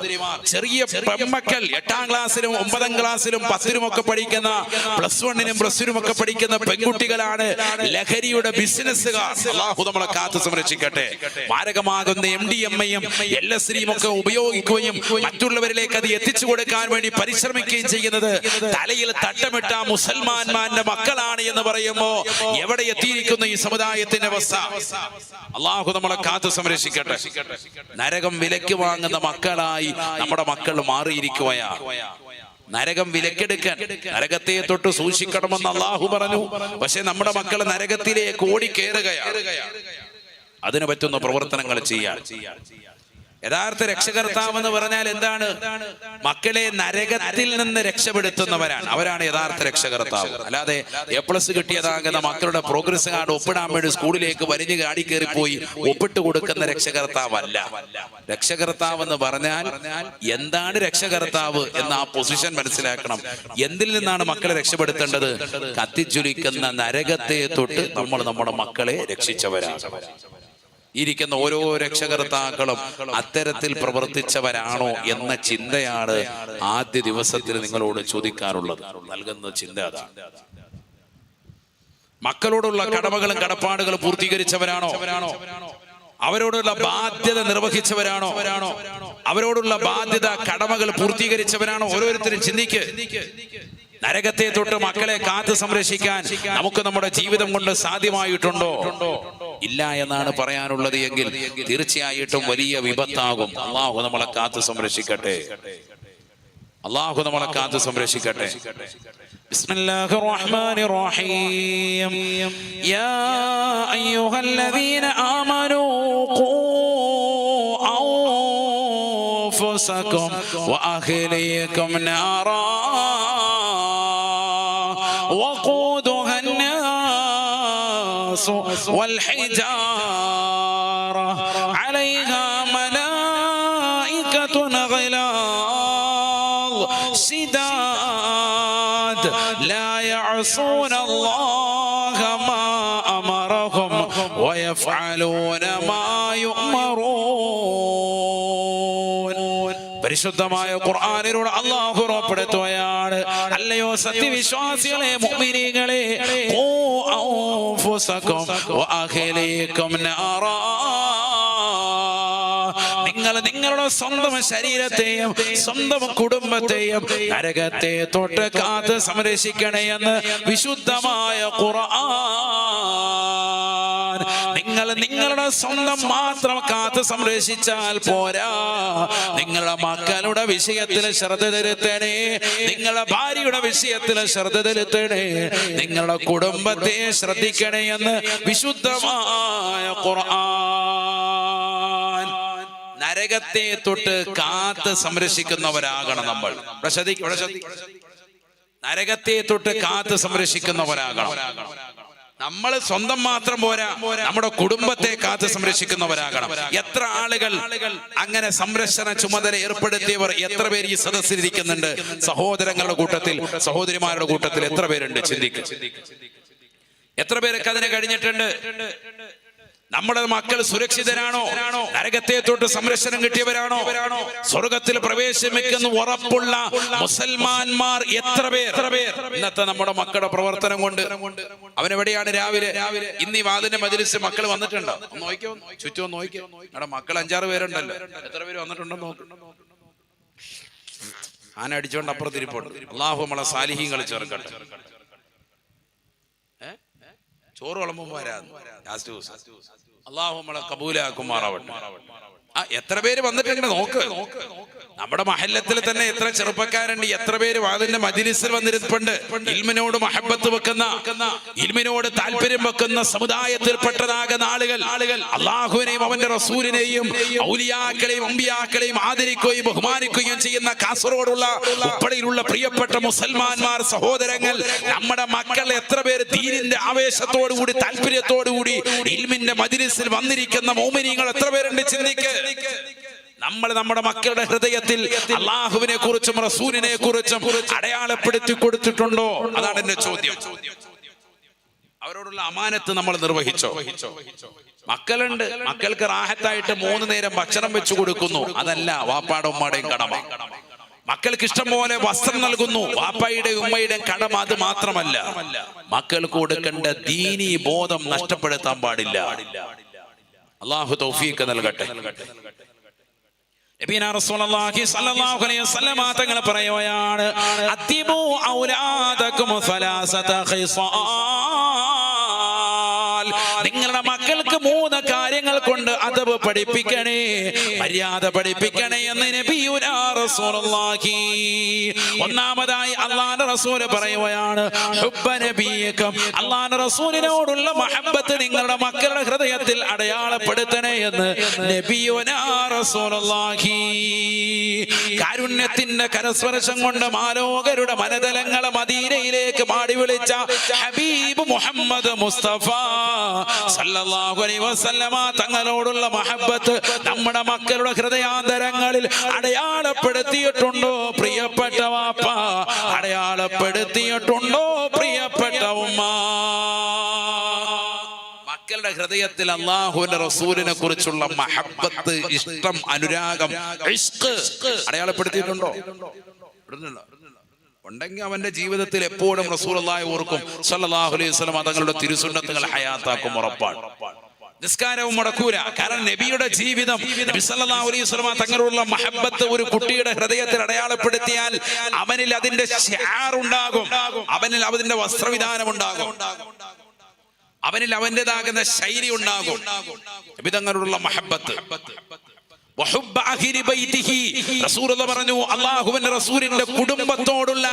ചെറിയ പെൺമക്കൾ 8ാം ക്ലാസ്സിലും 9ാം ക്ലാസ്സിലും 10ലും ഒക്കെ പഠിക്കുന്ന, +1നും +2നും ഒക്കെ പഠിക്കുന്ന പെൺകുട്ടികളാണ് ലഹരിയുടെ ബിസിനസ്സുകാർ. അല്ലാഹു നമ്മളെ കാത്തു സംരക്ഷിക്കട്ടെ. മാരകമാകുന്ന MDMA-യും LSD-യും ഒക്കെ ഉപയോഗിക്കുകയും മറ്റുള്ളവരിലേക്ക് അത് എത്തിച്ചു കൊടുക്കാൻ വേണ്ടി പരിശ്രമിക്കുകയും ചെയ്യുന്നത് തലയിൽ തട്ടമിട്ട മുസൽമാന്മാരുടെ മക്കളാണ് എന്ന് പറയുമ്പോ എവിടെ എത്തിയിരിക്കുന്ന ഈ സമുദായത്തിന്റെ അവസ്ഥ? അള്ളാഹു നമ്മളെ കാത്തു സംരക്ഷിക്കട്ടെ. നരകം വിലക്ക് വാങ്ങുന്ന മക്കളായി നമ്മുടെ മക്കൾ മാറിയിരിക്കുകയാണ്. നരകം വിലക്കെടുക്കാൻ, നരകത്തെ തൊട്ട് സൂക്ഷിക്കണമെന്ന് അള്ളാഹു പറഞ്ഞു. പക്ഷെ നമ്മുടെ മക്കൾ നരകത്തിലേക്ക് ഓടിക്കേറുകയാണ്. അതിന് പറ്റുന്ന പ്രവർത്തനങ്ങൾ ചെയ്യാൻ. യഥാർത്ഥ രക്ഷകർത്താവ് എന്ന് പറഞ്ഞാൽ എന്താണ്? മക്കളെ നരകത്തിൽ നിന്ന് രക്ഷപ്പെടുത്തുന്നവരാണ്. അവരാണ് യഥാർത്ഥ രക്ഷകർത്താവ്. അല്ലാതെ A+ കിട്ടിയതാകുന്ന മക്കളുടെ പ്രോഗ്രസ് കാർഡ് ഒപ്പിടാൻ വേണ്ടി സ്കൂളിലേക്ക് വരിഞ്ഞ് കാടി കയറിപ്പോയി ഒപ്പിട്ട് കൊടുക്കുന്ന രക്ഷകർത്താവല്ല. രക്ഷകർത്താവ് എന്ന് പറഞ്ഞാൽ എന്താണ് രക്ഷകർത്താവ് എന്ന ആ പൊസിഷൻ മനസ്സിലാക്കണം. എന്തിൽ നിന്നാണ് മക്കളെ രക്ഷപ്പെടുത്തേണ്ടത്? കത്തിജ്വലിക്കുന്ന നരകത്തെ തൊട്ട് നമ്മൾ നമ്മുടെ മക്കളെ രക്ഷിച്ചവരാണ്. ഇരിക്കുന്ന ഓരോ രക്ഷകർത്താക്കളും അത്തരത്തിൽ പ്രവർത്തിച്ചവരാണോ എന്ന ചിന്തയാണ് ആദ്യ ദിവസത്തിൽ നിങ്ങളോട് ചോദിക്കാറുള്ളത്. നൽകുന്ന ചിന്ത അതാണ്. മക്കളോടുള്ള കടമകളും കടപ്പാടുകളും പൂർത്തീകരിച്ചവരാണോ? അവരോടുള്ള ബാധ്യത നിർവഹിച്ചവരാണോ? അവരോടുള്ള ബാധ്യത, കടമകൾ പൂർത്തീകരിച്ചവരാണോ? ഓരോരുത്തരും ചിന്തിക്ക്. നരകത്തെ തൊട്ട് മക്കളെ കാത്തു സംരക്ഷിക്കാൻ നമുക്ക് നമ്മുടെ ജീവിതം കൊണ്ട് സാധ്യമായിട്ടുണ്ടോ? ഇല്ല എന്നാണ് പറയാനുള്ളത്. എങ്കിൽ തീർച്ചയായിട്ടും വലിയ വിപത്താകും. അള്ളാഹു നമ്മളെ കാത്തു സംരക്ഷിക്കട്ടെ. അള്ളാഹു നമ്മളെ കാത്തു സംരക്ഷിക്കട്ടെ. ബിസ്മില്ലാഹിർ റഹ്മാനിർ റഹീം. യാ അയ്യുഹല്ലദീന ആമനൂ ഖൂ അൻഫുസകും വഅഹ്ലീകും നാറാ وقودها الناس والحجارة عليها ملائكة غلاظ شداد لا يعصون الله ما أمرهم ويفعلون ما يؤمرون. പരിശുദ്ധമായ ഖുർആനിലൂടെ അല്ലാഹു ഉറപ്പെടുത്തുകയാണ്, അല്ലയോ സത്യവിശ്വാസികളെ, മുഅ്മിനീങ്ങളെ, ഖൂ അൻഫുസകും വഅഹ്ലീകും നാറാ, നിങ്ങൾ നിങ്ങളുടെ സ്വന്തം ശരീരത്തെയും സ്വന്തം കുടുംബത്തെയും നരകത്തെ തൊട്ട് കാത്ത് സംരക്ഷിക്കണേ എന്ന് വിശുദ്ധമായ ഖുർആൻ. നിങ്ങൾ നിങ്ങളുടെ സ്വന്തം മാത്രം കാത്ത് സംരക്ഷിച്ചാൽ പോരാ, നിങ്ങളുടെ മക്കളുടെ വിഷയത്തിൽ ശ്രദ്ധ ചെലുത്തണേ, നിങ്ങളുടെ ഭാര്യയുടെ വിഷയത്തിൽ ശ്രദ്ധ ചെലുത്തണേ, നിങ്ങളുടെ കുടുംബത്തെ ശ്രദ്ധിക്കണേ എന്ന് വിശുദ്ധമായ ഖുർആൻ. നരകത്തെ തൊട്ട് കാത്ത് സംരക്ഷിക്കുന്നവരാകണം നമ്മൾ. നരകത്തെ തൊട്ട് കാത്ത് സംരക്ഷിക്കുന്നവരാകണം നമ്മൾ. സ്വന്തം മാത്രം പോരാ, നമ്മുടെ കുടുംബത്തെ കാത്ത് സംരക്ഷിക്കുന്നവരാകണം. എത്ര ആളുകൾ അങ്ങനെ സംരക്ഷണ ചുമതല ഏർപ്പെടുത്തിയവർ എത്ര പേര് ഈ സദസ്സിലിരിക്കുന്നുണ്ട്? സഹോദരങ്ങളുടെ കൂട്ടത്തിൽ, സഹോദരിമാരുടെ കൂട്ടത്തിൽ എത്ര പേരുണ്ട്? ചിന്തിക്കുക. എത്ര പേരൊക്കെ അതിന് കഴിഞ്ഞിട്ടുണ്ട്? നമ്മുടെ മക്കൾ സുരക്ഷിതരാണോ? നരകത്തെ തൊട്ട് സംരക്ഷണം കിട്ടിയവരാണോ? സ്വർഗത്തിൽ പ്രവേശിക്കുമെന്ന് ഉറപ്പുള്ള മുസൽമാന്മാർ എത്ര പേർ? ഇന്നത്തെ നമ്മുടെ മക്കളുടെ പ്രവർത്തനം കൊണ്ട് അവനെവിടെയാണ്? രാവിലെ ഇന്ന് ഈ വാതിന്റെ മജ്‌ലിസ് മക്കൾ വന്നിട്ടുണ്ടോ? നോക്കിയോ, ചുറ്റും നോക്കിയോ. നമ്മുടെ മക്കൾ 5-6 പേരുണ്ടല്ലോ. എത്ര പേര് വന്നിട്ടുണ്ടോ നോക്ക്. ആന അടിച്ചോണ്ട് അപ്പുറത്തിരിപ്പുണ്ട്. അല്ലാഹു നമ്മളെ സാലിഹീങ്ങൾ ചേർക്കട്ടെ. ചോറ് വിളമ്പുമ്പോ വരാന്ന് ലാസ്റ്റ് ദിവസം. അള്ളാഹു നമ്മളെ കബൂലാക്കുമാറാവട്ടെ. എത്ര പേര് വന്നിട്ടുണ്ട് നോക്ക്. നമ്മുടെ മഹല്ലത്തിൽ തന്നെ എത്ര ചെറുപ്പക്കാരുണ്ട്, എത്ര പേര് വാതിന്റെ മജ്‌ലിസിൽ വന്നിരിപ്പുണ്ട്. ഇൽമിനോട് മഹബത്ത് വെക്കുന്ന, ഇൽമിനോട് താല്പര്യം വെക്കുന്ന സമുദായത്തിൽപ്പെട്ടതാകുന്ന ആളുകൾ അള്ളാഹുവിനെയും അവന്റെ റസൂലിനെയും ഔലിയാക്കളെയും അമ്പിയാക്കളെയും ആദരിക്കുകയും ബഹുമാനിക്കുകയും ചെയ്യുന്ന കാസർഗോഡുള്ള ഉപ്പളയിലുള്ള പ്രിയപ്പെട്ട മുസൽമാന്മാർ സഹോദരങ്ങൾ, നമ്മുടെ മക്കൾ എത്ര പേര് ദീനിന്റെ ആവേശത്തോടുകൂടി താല്പര്യത്തോടുകൂടി ഇൽമിന്റെ മജ്‌ലിസിൽ വന്നിരിക്കുന്ന മോമിനീങ്ങൾ എത്ര പേരുണ്ട് ചിന്തിക്ക്. നമ്മൾ നമ്മുടെ മക്കളുടെ ഹൃദയത്തിൽ അള്ളാഹുവിനെ കുറിച്ചും റസൂലിനെ കുറിച്ചും അടയാളപ്പെടുത്തി കൊടുത്തിട്ടുണ്ടോ? അതാണ് എന്റെ ചോദ്യം. അവരോടുള്ള അമാനത്ത് നമ്മൾ നിർവഹിച്ചോ? മക്കളുണ്ട്, മക്കൾക്ക് റാഹത്തായിട്ട് 3 നേരം ഭക്ഷണം വെച്ചു കൊടുക്കുന്നു, അതല്ല വാപ്പാടെ ഉമ്മാടെയും കടമ. മക്കൾക്ക് ഇഷ്ടം പോലെ വസ്ത്രം നൽകുന്നു, വാപ്പയുടെയും ഉമ്മയുടെയും കടമ അത് മാത്രമല്ല. മക്കൾക്ക് കൊടുക്കേണ്ട ദീനീ ബോധം നഷ്ടപ്പെടുത്താൻ പാടില്ല. അല്ലാഹു തൗഫീഖ് നൽകട്ടെ. നബിയനാ റസൂലുള്ളാഹി സ്വല്ലല്ലാഹു അലൈഹി വസല്ലം തങ്ങൾ പറയുകയാണ്, അത്തിബു ഔലാദകും സലാസത ഖിസാൽ. നിങ്ങളുടെ മക്കൾക്ക് 3 കാര്യങ്ങൾ കൊണ്ട് അദബ് പഠിപ്പിക്കണേ, മര്യാദ പഠിപ്പിക്കണേ എന്ന് നബിയുനാ റസൂലുള്ളാഹി. ഒന്നാമതായി അല്ലാഹുവിന്റെ റസൂൽ പറയുകയാണ്, ഹുബ്ബ നബിയകം. അല്ലാഹുവിന്റെ റസൂലിനോടുള്ള മഹബ്ബത്ത് നിങ്ങളുടെ മക്കളുടെ ഹൃദയത്തിൽ അടയാളപ്പെടുത്തണേ എന്ന് നബിയുനാ റസൂലുള്ളാഹി. കാരുണ്യത്തിന്റെ കരസ്പർശം കൊണ്ട് മാലോകരുടെ മനതലങ്ങളെ മദീനയിലേക്ക് മാടി വിളിച്ച ഹബീബ് മുഹമ്മദ് മുസ്തഫ സല്ലല്ലാഹു അലൈഹി വസല്ലമ തങ്ങളോടുള്ള മഹബ്ബത്ത് നമ്മുടെ മക്കളുടെ ഹൃദയാന്തരങ്ങളിൽ അടയാളപ്പെടുത്തിയിട്ടുണ്ടോ പ്രിയപ്പെട്ട വാപ്പ? അടയാളപ്പെടുത്തിയിട്ടുണ്ടോ പ്രിയപ്പെട്ട ഉമ്മ? മക്കളുടെ ഹൃദയത്തിൽ അല്ലാഹുവിന്റെ റസൂലിനെ കുറിച്ചുള്ള മഹബ്ബത്ത്, ഇഷ്ടം, അനുരാഗം, ഇഷ്ഖ് അടയാളപ്പെടുത്തിയിട്ടുണ്ടോ? ഉണ്ടെങ്കിൽ അവന്റെ ജീവിതത്തിൽ എപ്പോഴും റസൂലുള്ളാഹി ഓർക്കും, സ്വല്ലല്ലാഹു അലൈഹി വസല്ലം തങ്ങളുടെ തിരുസുന്നത്തുകൾ ഹയാത്താക്കും, ഉറപ്പാണ്. നിസ്കാരവും മുടക്കൂല. കാരണം നബിയുടെ ജീവിതം, നബി സല്ലല്ലാഹു അലൈഹി വസല്ലം തങ്ങളുള്ള മഹബ്ബത്ത് ഒരു കുട്ടിയുടെ ഹൃദയത്തിൽ അടയാളപ്പെടുത്തിയാൽ അവനിൽ അതിന്റെ ശിആർ ഉണ്ടാകും, അവനിൽ അതിന്റെ വസ്ത്രവിധാനം ഉണ്ടാകും, അവനിൽ അവന്റേതാകുന്ന ശൈലി ഉണ്ടാകും. നബി തങ്ങളുള്ള മഹബ്ബത്ത്. റസൂലുള്ളാഹി പറഞ്ഞു, അല്ലാഹുവിന്റെ റസൂലിന്റെ കുടുംബത്തോടുള്ള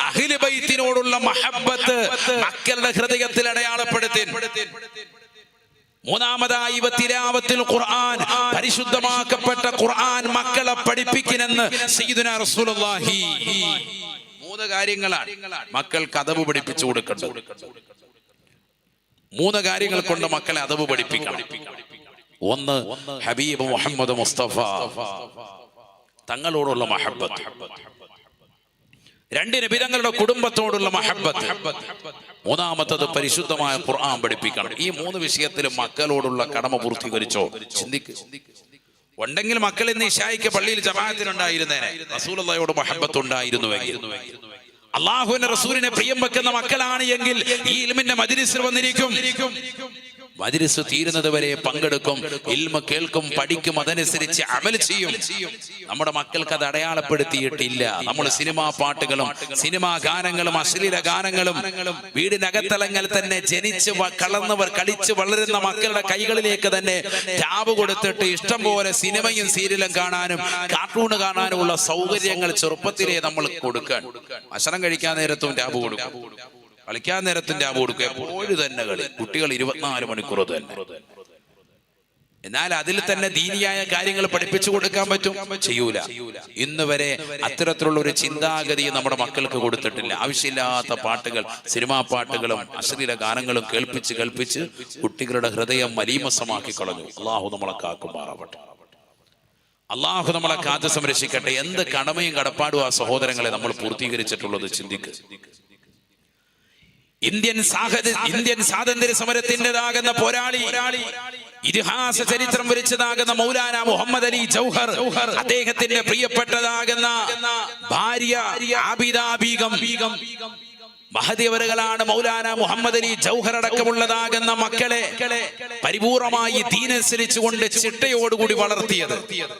അഹ്ലു ബൈത്തിനോടുള്ള മഹബ്ബത്ത് മക്കളുടെ ഹൃദയത്തിൽ അടയാളപ്പെടുത്തി. മൂന്നാമതായി തിലാവത്തുൽ ഖുർആൻ, പരിശുദ്ധമാക്കപ്പെട്ട ഖുർആൻ മക്കളെ പഠിപ്പിക്കണമെന്ന് സയ്യിദുനാ റസൂലുള്ളാഹി. 3 കാര്യങ്ങളാണ് മക്കൾക്ക് അദബ് പഠിപ്പിച്ചു കൊടുക്കേണ്ടത്. 3 കാര്യങ്ങൾ കൊണ്ട് മക്കളെ അദബ് പഠിപ്പിക്കണം. 1, ഹബീബ് മുഹമ്മദ് മുസ്തഫ തങ്ങളോടുള്ള മഹബ്ബത്ത്. 2, നബി തങ്ങളുടെ കുടുംബത്തോടുള്ള മഹബ്ബത്ത്. 3-മത്തത് പരിശുദ്ധമായ ഖുർആൻ പഠിപ്പിക്കണം. ഈ 3 വിഷയത്തിലും മക്കളോടുള്ള കടമ പൂർത്തീകരിച്ചോ? ചിന്തിക്ക്. ഉണ്ടെങ്കിൽ മക്കൾ ഇന്ന് ഇശായിക്ക് പള്ളിയിൽ ജമാഅത്തിനുണ്ടായിരുന്നേനെ, റസൂലുള്ളാഹിയോട് മഹബ്ബത്ത് ഉണ്ടായിരുന്നുവെങ്കിൽ. അല്ലാഹുവിന്റെ റസൂലിനെ പ്രിയം വെക്കുന്ന മക്കളാണ് എങ്കിൽ ഈ ഇൽമിന്റെ മജ്‌ലിസിൽ വന്നിരിക്കും. മജ്‌ലിസ് തീരുന്നത് വരെ പങ്കെടുക്കും, ഇൽമ കേൾക്കും, പഠിക്കും, അതനുസരിച്ച് അമൽ ചെയ്യും. നമ്മുടെ മക്കൾക്ക് അത് അടയാളപ്പെടുത്തിയിട്ടില്ല. നമ്മൾ സിനിമാ പാട്ടുകളും സിനിമാ ഗാനങ്ങളും അശ്ലീല ഗാനങ്ങളും വീടിനകത്തളങ്ങൾ തന്നെ ജനിച്ച് കളർന്നവർ കളിച്ച് വളരുന്ന മക്കളുടെ കൈകളിലേക്ക് തന്നെ ടാബ് കൊടുത്തിട്ട് ഇഷ്ടം പോലെ സിനിമയും സീരിയലും കാണാനും കാർട്ടൂൺ കാണാനുമുള്ള സൗകര്യങ്ങൾ ചെറുപ്പത്തിലേ നമ്മൾ കൊടുക്കാൻ. ഭക്ഷണം കഴിക്കാൻ നേരത്തും ടാബ് കൊടുക്കും, കളിക്കാൻ നേരത്തും ടാബ് കൊടുക്കുക. എപ്പോഴും തന്നെ കളി. കുട്ടികൾ 24 മണിക്കൂർ തന്നെ. എന്നാൽ അതിൽ തന്നെ ദീനിയായ കാര്യങ്ങൾ പഠിപ്പിച്ചു കൊടുക്കാൻ പറ്റും? ചെയ്യൂല. ഇന്ന് വരെ അത്തരത്തിലുള്ള ഒരു ചിന്താഗതി നമ്മുടെ മക്കൾക്ക് കൊടുത്തിട്ടില്ല. ആവശ്യമില്ലാത്ത പാട്ടുകൾ, സിനിമാ പാട്ടുകളും അശ്ലീല ഗാനങ്ങളും കേൾപ്പിച്ച് കുട്ടികളുടെ ഹൃദയം മലീമസമാക്കി കളഞ്ഞു. അള്ളാഹു നമ്മളെ കാക്കുമാറാവട്ടെ. അള്ളാഹു നമ്മളെ കാത്ത് സംരക്ഷിക്കട്ടെ. എന്ത് കടമയും കടപ്പാടും ആ സഹോദരങ്ങളെ നമ്മൾ പൂർത്തീകരിച്ചിട്ടുള്ളത് ചിന്തിക്കുക. ഇന്ത്യൻ സ്വാതന്ത്ര്യ സമരത്തിൻ്റെതാകുന്ന പോരാളി, ഇതിഹാസ ചരിത്രം വരിച്ചതാകുന്ന മൗലാന മുഹമ്മദ് അലി ജൗഹർ, അദ്ദേഹത്തിന്റെ പ്രിയപ്പെട്ടതാകുന്ന ഭാര്യ ആബിദ ബീഗം, മഹദിവറുകളാണ് മൗലാന മുഹമ്മദ് അലി ജൗഹർ അടക്കമുള്ളതാകുന്ന മക്കളെ പരിപൂർണമായി ദീനനുസരിച്ചുകൊണ്ട് ചിട്ടയോടുകൂടി വളർത്തിയത്.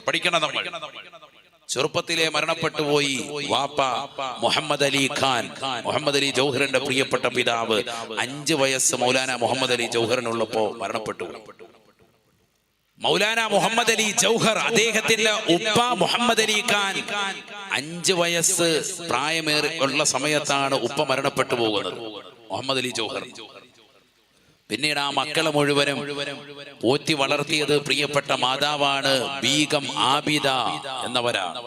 പഠിക്കണം നമ്മൾ. ചെറുപ്പത്തിലെ മരണപ്പെട്ടു പോയി. വാപ്പ മുഹമ്മദ് അലി ഖാൻ, മുഹമ്മദ് അലി ജൗഹറിന്റെ പ്രിയപ്പെട്ട പിതാവ്. 5 വയസ്സ് മൗലാന മുഹമ്മദ് അലി ജൗഹറിനുള്ളപ്പോ മരണപ്പെട്ടു. മൗലാന മുഹമ്മദ് അലി ജൗഹർ, അദ്ദേഹത്തിന്റെ ഉപ്പ മുഹമ്മദ് അലി ഖാൻ 5 വയസ്സ് പ്രായമേറിയുള്ള സമയത്താണ് ഉപ്പ മരണപ്പെട്ടു പോകുന്നത്, മുഹമ്മദ് അലി ജൗഹർ. പിന്നീട് ആ മക്കളെ മുഴുവനും പോറ്റി വളർത്തിയത് പ്രിയപ്പെട്ട മാതാവാണ് ബീഗം ആബിദ എന്നവരാണ്.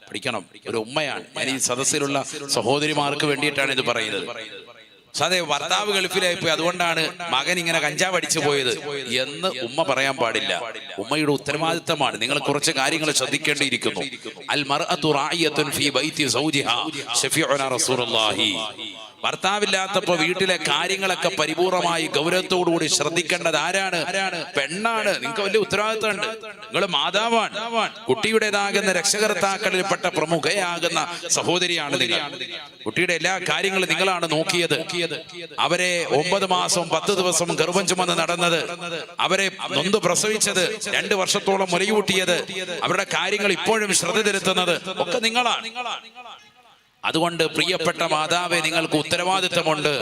പഠിക്കണം, ഒരു ഉമ്മയാണ്. ഞാൻ ഈ സദസ്സിലുള്ള സഹോദരിമാർക്ക് വേണ്ടിയിട്ടാണ് ഇത് പറയുന്നത്. അതെ, ഭർത്താവ് ഗൾഫിലായി പോയി, അതുകൊണ്ടാണ് മകൻ ഇങ്ങനെ കഞ്ചാവ് അടിച്ചു പോയത് എന്ന് ഉമ്മ പറയാൻ പാടില്ല. ഉമ്മയുടെ ഉത്തരവാദിത്തമാണ്. നിങ്ങൾ കുറച്ച് കാര്യങ്ങൾ ശ്രദ്ധിക്കേണ്ടിയിരിക്കുന്നു. അൽ മർഅതു റായിയത്തുൻ ഫീ ബൈതി സൗജിഹാ ശഫീഉനാ റസൂലുള്ളാഹി. ഭർത്താവില്ലാത്തപ്പോ വീട്ടിലെ കാര്യങ്ങളൊക്കെ പരിപൂർണമായി ഗൗരവത്തോടുകൂടി ശ്രദ്ധിക്കേണ്ടത് ആരാണ്? പെണ്ണാണ്. നിങ്ങൾക്ക് വലിയ ഉത്തരവാദിത്തമുണ്ട്. നിങ്ങൾ മാതാവാണ്. കുട്ടിയുടേതാകുന്ന രക്ഷകർത്താക്കളിൽപ്പെട്ട പ്രമുഖയാകുന്ന സഹോദരിയാണ് നിങ്ങൾ. കുട്ടിയുടെ എല്ലാ കാര്യങ്ങളും നിങ്ങളാണ് നോക്കിയത്. അവരെ 9 മാസം 10 ദിവസം ഗർഭം ചുമന്ന് നടന്നത്, അവരെ നൊന്ത് പ്രസവിച്ചത്, 2 വർഷത്തോളം മുലയൂട്ടിയത്, അവരുടെ കാര്യങ്ങൾ ഇപ്പോഴും ശ്രദ്ധ ചെലുത്തുന്നത് ഒക്കെ നിങ്ങളാണ്. അതുകൊണ്ട് പ്രിയപ്പെട്ട മാതാവേ, നിങ്ങൾക്ക് ഉത്തരവാദിത്തമുണ്ട്.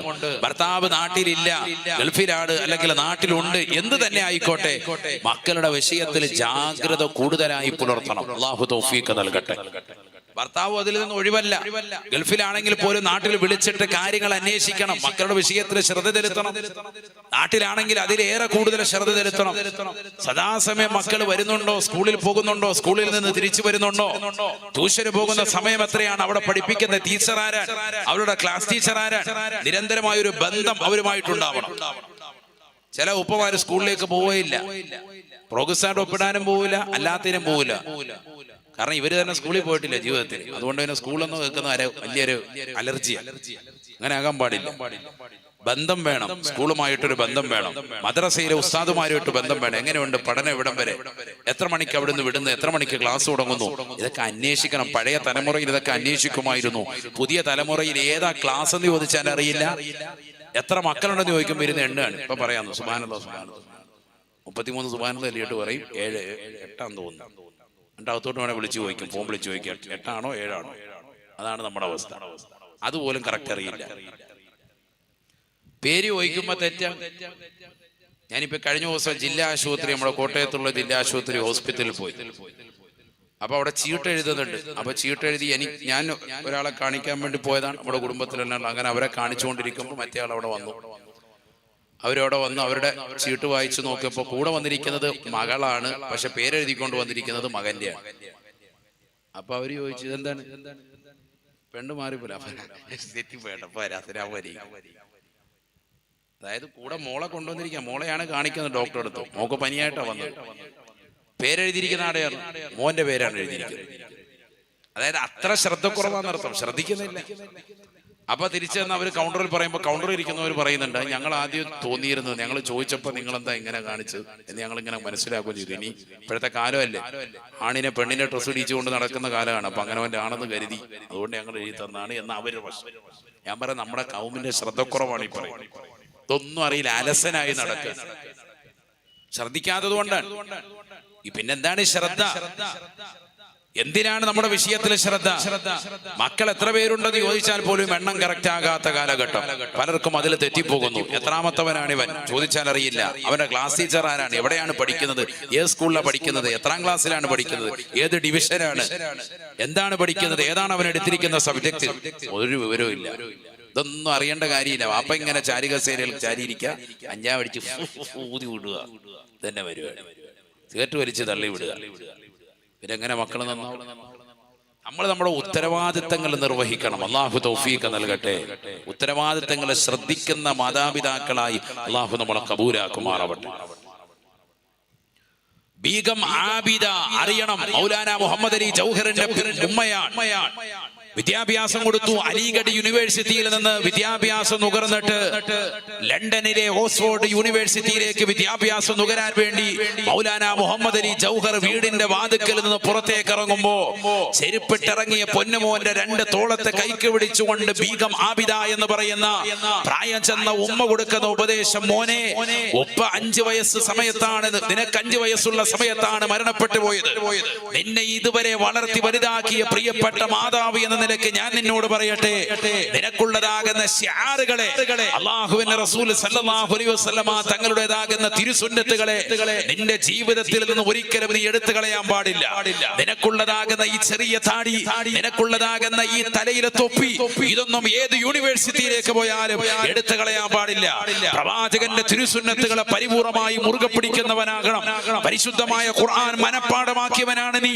ഭർത്താവ് നാട്ടിലില്ല, ഗൾഫിലാണ്, അല്ലെങ്കിൽ നാട്ടിലുണ്ട്, എന്ത് തന്നെ ആയിക്കോട്ടെ, മക്കളുടെ വിഷയത്തിൽ ജാഗ്രത കൂടുതലായി പുലർത്തണം. അല്ലാഹു തൗഫീഖ് നൽകട്ടെ. ഭർത്താവ് അതിൽ നിന്ന് ഒഴിവല്ല. ഗൾഫിലാണെങ്കിൽ പോലും നാട്ടിൽ വിളിച്ചിട്ട് കാര്യങ്ങൾ അന്വേഷിക്കണം, മക്കളുടെ വിഷയത്തിൽ ശ്രദ്ധ ചെലുത്തണം. നാട്ടിലാണെങ്കിൽ അതിലേറെ കൂടുതൽ ശ്രദ്ധ ചെലുത്തണം. സദാസമയം മക്കൾ വരുന്നുണ്ടോ, സ്കൂളിൽ പോകുന്നുണ്ടോ, സ്കൂളിൽ നിന്ന് തിരിച്ചു വരുന്നുണ്ടോ, ട്യൂഷന് പോകുന്ന സമയം എത്രയാണ്, അവിടെ പഠിപ്പിക്കുന്ന ടീച്ചർ ആരാണ്, അവരുടെ ക്ലാസ് ടീച്ചർ ആരാണ്, നിരന്തരമായ ഒരു ബന്ധം അവരുമായിട്ടുണ്ടാവണം. ചില ഉപ്പമാര് സ്കൂളിലേക്ക് പോവുകയില്ല, പ്രോഗ്രസ്സായിട്ട് ഒപ്പിടാനും പോവില്ല, അല്ലാത്തതിനും പോവില്ല. കാരണം ഇവര് തന്നെ സ്കൂളിൽ പോയിട്ടില്ല ജീവിതത്തിൽ. അതുകൊണ്ട് തന്നെ സ്കൂളെന്ന് കേൾക്കുന്ന വലിയൊരു അലർജിയാണ്. അങ്ങനെ ആകാൻ പാടില്ല. ബന്ധം വേണം, സ്കൂളുമായിട്ടൊരു ബന്ധം വേണം, മദ്രസയിലെ ഉസ്താദുമാരുമായിട്ട് ബന്ധം വേണം. എങ്ങനെയുണ്ട് പഠനം, ഇവിടം വരെ, എത്ര മണിക്ക് അവിടുന്ന് വിടുന്നു, എത്ര മണിക്ക് ക്ലാസ് തുടങ്ങുന്നു, ഇതൊക്കെ അന്വേഷിക്കണം. പഴയ തലമുറയിൽ ഇതൊക്കെ അന്വേഷിക്കുമായിരുന്നു. പുതിയ തലമുറയിൽ ഏതാ ക്ലാസ് എന്ന് ചോദിച്ചാൽ അറിയില്ല. എത്ര മക്കളുണ്ടെന്ന് ചോദിക്കുമ്പോൾ ഇരുന്ന് എണ്ണാണ്. ഇപ്പൊ പറയാന്നു സുബ്ഹാനല്ലാഹ് 33 സുബ്ഹാനല്ലാഹ് എല്ലിയിട്ട് പറയും 7 8 തോന്നുന്നു. രണ്ടാമത്തോട്ട് വേണേൽ വിളിച്ചു ചോദിക്കും, ഫോൺ വിളിച്ചു ചോദിക്കാം 8 ആണോ 7 ആണോ. അതാണ് നമ്മുടെ അവസ്ഥ. അതുപോലും കറക്റ്റ് അറിയില്ല. പേര് ചോദിക്കുമ്പോ തെറ്റാ. ഞാനിപ്പോ കഴിഞ്ഞ ദിവസം ജില്ലാ ആശുപത്രി, നമ്മുടെ കോട്ടയത്തുള്ള ജില്ലാ ആശുപത്രി ഹോസ്പിറ്റലിൽ പോയി. അപ്പൊ അവിടെ ചീട്ട് എഴുതുന്നുണ്ട്. അപ്പൊ ചീട്ട് എഴുതി ഞാൻ ഒരാളെ കാണിക്കാൻ വേണ്ടി പോയതാണ്, നമ്മുടെ കുടുംബത്തിലെല്ലാം. അങ്ങനെ അവരെ കാണിച്ചുകൊണ്ടിരിക്കുമ്പോൾ മറ്റേ ആൾ അവിടെ വന്നു. അവരവിടെ വന്ന് അവരുടെ ചീട്ട് വായിച്ചു നോക്കിയപ്പോൾ കൂടെ വന്നിരിക്കുന്നത് മകളാണ്, പക്ഷെ പേരെഴുതിക്കൊണ്ട് വന്നിരിക്കുന്നത് മകന്റെയാണ്. അപ്പൊ അവര് ചോദിച്ചു ഇതെന്താണ്, പെണ്ണ് മാറിപ്പോല. അതായത് കൂടെ മോളെ കൊണ്ടുവന്നിരിക്കുക, മോളെയാണ് കാണിക്കുന്നത് ഡോക്ടറെ അടുത്ത്. മോക്ക് പനിയായിട്ടാണ് വന്നത്. പേരെഴുതിയിരിക്കുന്ന ആടെയാണ്, മോന്റെ പേരാണ് എഴുതിയിരിക്കുന്നത്. അതായത് അത്ര ശ്രദ്ധക്കുറവാന്നർത്ഥം, ശ്രദ്ധിക്കുന്നില്ല. അപ്പൊ തിരിച്ചു തന്നെ അവർ കൗണ്ടറിൽ പറയുമ്പോൾ കൗണ്ടറിൽ ഇരിക്കുന്നവർ പറയുന്നുണ്ട്, ഞങ്ങൾ ആദ്യം തോന്നിയിരുന്നത്, ഞങ്ങൾ ചോദിച്ചപ്പോൾ നിങ്ങൾ എന്താ ഇങ്ങനെ കാണിച്ചത് എന്ന് ഞങ്ങൾ ഇങ്ങനെ മനസ്സിലാക്കുകയും ചെയ്തു. ഇനി ഇപ്പോഴത്തെ കാലമല്ലേ, ആണിനെ പെണ്ണിനെ ഡ്രസ്സ് ഇടിച്ചുകൊണ്ട് നടക്കുന്ന കാലമാണ്. അപ്പൊ അങ്ങനെ അവന്റെ ആണെന്ന് കരുതി, അതുകൊണ്ട് ഞങ്ങൾ എഴുതി തന്നാണ് എന്ന് അവര് പ്രശ്നം. ഞാൻ പറയാം, നമ്മുടെ കൗമിന്റെ ശ്രദ്ധക്കുറവാണ് ഈ പറയുന്നത്. ഇതൊന്നും അറിയില്ല, അലസനായി നടക്കുക, ശ്രദ്ധിക്കാത്തത് കൊണ്ടാണ്. പിന്നെന്താണ് ശ്രദ്ധ? എന്തിനാണ് നമ്മുടെ വിഷയത്തിൽ ശ്രദ്ധ? മക്കൾ എത്ര പേരുണ്ടെന്ന് ചോദിച്ചാൽ പോലും എണ്ണം കറക്റ്റ് ആകാത്ത കാലഘട്ടം. പലർക്കും അതിൽ തെറ്റിപ്പോകുന്നു. എത്രാമത്തവനാണ് ഇവൻ ചോദിച്ചാൽ അറിയില്ല. അവന്റെ ക്ലാസ് ടീച്ചർ ആരാണ്, എവിടെയാണ് പഠിക്കുന്നത്, ഏത് സ്കൂളിലാണ് പഠിക്കുന്നത്, എത്രാം ക്ലാസ്സിലാണ് പഠിക്കുന്നത്, ഏത് ഡിവിഷനാണ്, എന്താണ് പഠിക്കുന്നത്, ഏതാണ് അവൻ എടുത്തിരിക്കുന്ന സബ്ജക്ട്, ഒരു വിവരവും ഇല്ല. ഇതൊന്നും അറിയേണ്ട കാര്യമില്ല. വാപ്പ ഇങ്ങനെ ചാരികസേരയിൽ ചാരിയിരിക്കുക, അഞ്ചാവടിച്ച് ഊതി വിടുക, തന്നെ പരിപാടി. സിഗരറ്റ് വലിച്ച് തള്ളി വിടുക. പിന്നെങ്ങനെ മക്കൾ നന്നാവും? നമ്മൾ നമ്മുടെ ഉത്തരവാദിത്തങ്ങൾ നിർവഹിക്കണം. അള്ളാഹു തൗഫീഖ് നൽകട്ടെ. ഉത്തരവാദിത്തങ്ങളെ ശ്രദ്ധിക്കുന്ന മാതാപിതാക്കളായി അള്ളാഹു നമ്മളെ കബൂലാക്കുമാറാവട്ടെ. ബീഗം ആബിദ അറിയണം, മൗലാന മുഹമ്മദ് അലി ജൗഹറിന്റെ ഉമ്മയാണ്. വിദ്യാഭ്യാസം കൊടുത്തു. അലിഗഡ് യൂണിവേഴ്സിറ്റിയിൽ നിന്ന് വിദ്യാഭ്യാസം നുകർന്നിട്ട് ലണ്ടനിലെ ഓക്സ്ഫോർഡ് യൂണിവേഴ്സിറ്റിയിലേക്ക് വിദ്യാഭ്യാസം നുകരാൻ വേണ്ടി മൗലാന മുഹമ്മദ് അലി ജൗഹർ വീടിന്റെ വാതിക്കൽ നിന്ന് പുറത്തേക്ക് ഇറങ്ങുമ്പോ ചെരുപ്പിട്ടിറങ്ങിയ പൊന്നുമോന്റെ 2 തോളത്തെ കൈക്ക് പിടിച്ചുകൊണ്ട് ബീഗം ആബിദ എന്ന് പറയുന്ന പ്രായം ചെന്ന ഉമ്മ കൊടുക്കുന്ന ഉപദേശം, മോനെ ഒപ്പ 5 വയസ്സ് സമയത്താണ്, നിനക്ക് 5 വയസ്സുള്ള സമയത്താണ് മരണപ്പെട്ടു പോയത്. നിന്നെ ഇതുവരെ വളർത്തി വലുതാക്കിയ പ്രിയപ്പെട്ട മാതാവ് എന്ന നിലയ്ക്ക് ഞാൻ നിന്നോട് പറയട്ടെ, നിനക്കുള്ളതാകുന്ന ശിആറുകളെ, അല്ലാഹുവിന്റെ റസൂൽ സല്ലല്ലാഹു അലൈഹി വസല്ലമ തങ്ങളുടേതാകുന്ന തിരുസുന്നത്തുകളെ നിന്റെ ജീവിതത്തിൽ നിന്ന് ഒരിക്കലും നീ എടുത്തു കളയാൻ പാടില്ല. നിനക്കുള്ളതാകുന്ന ഈ ചെറിയ താടി, നിനക്കുള്ളതാകുന്ന ഈ തലയിലെ തൊപ്പി, ഇതൊന്നും ഏത് യൂണിവേഴ്സിറ്റിയിലേക്ക് പോയാലും എടുത്തു കളയാൻ പാടില്ല. പ്രവാചകന്റെ തിരുസുന്നത്തുകളെ പരിപൂർണമായി മുറുകെ പിടിക്കുന്നവനാകണം. പരിശുദ്ധമായ ഖുർആൻ മനപ്പാഠമാക്കിയവനാണ് നീ.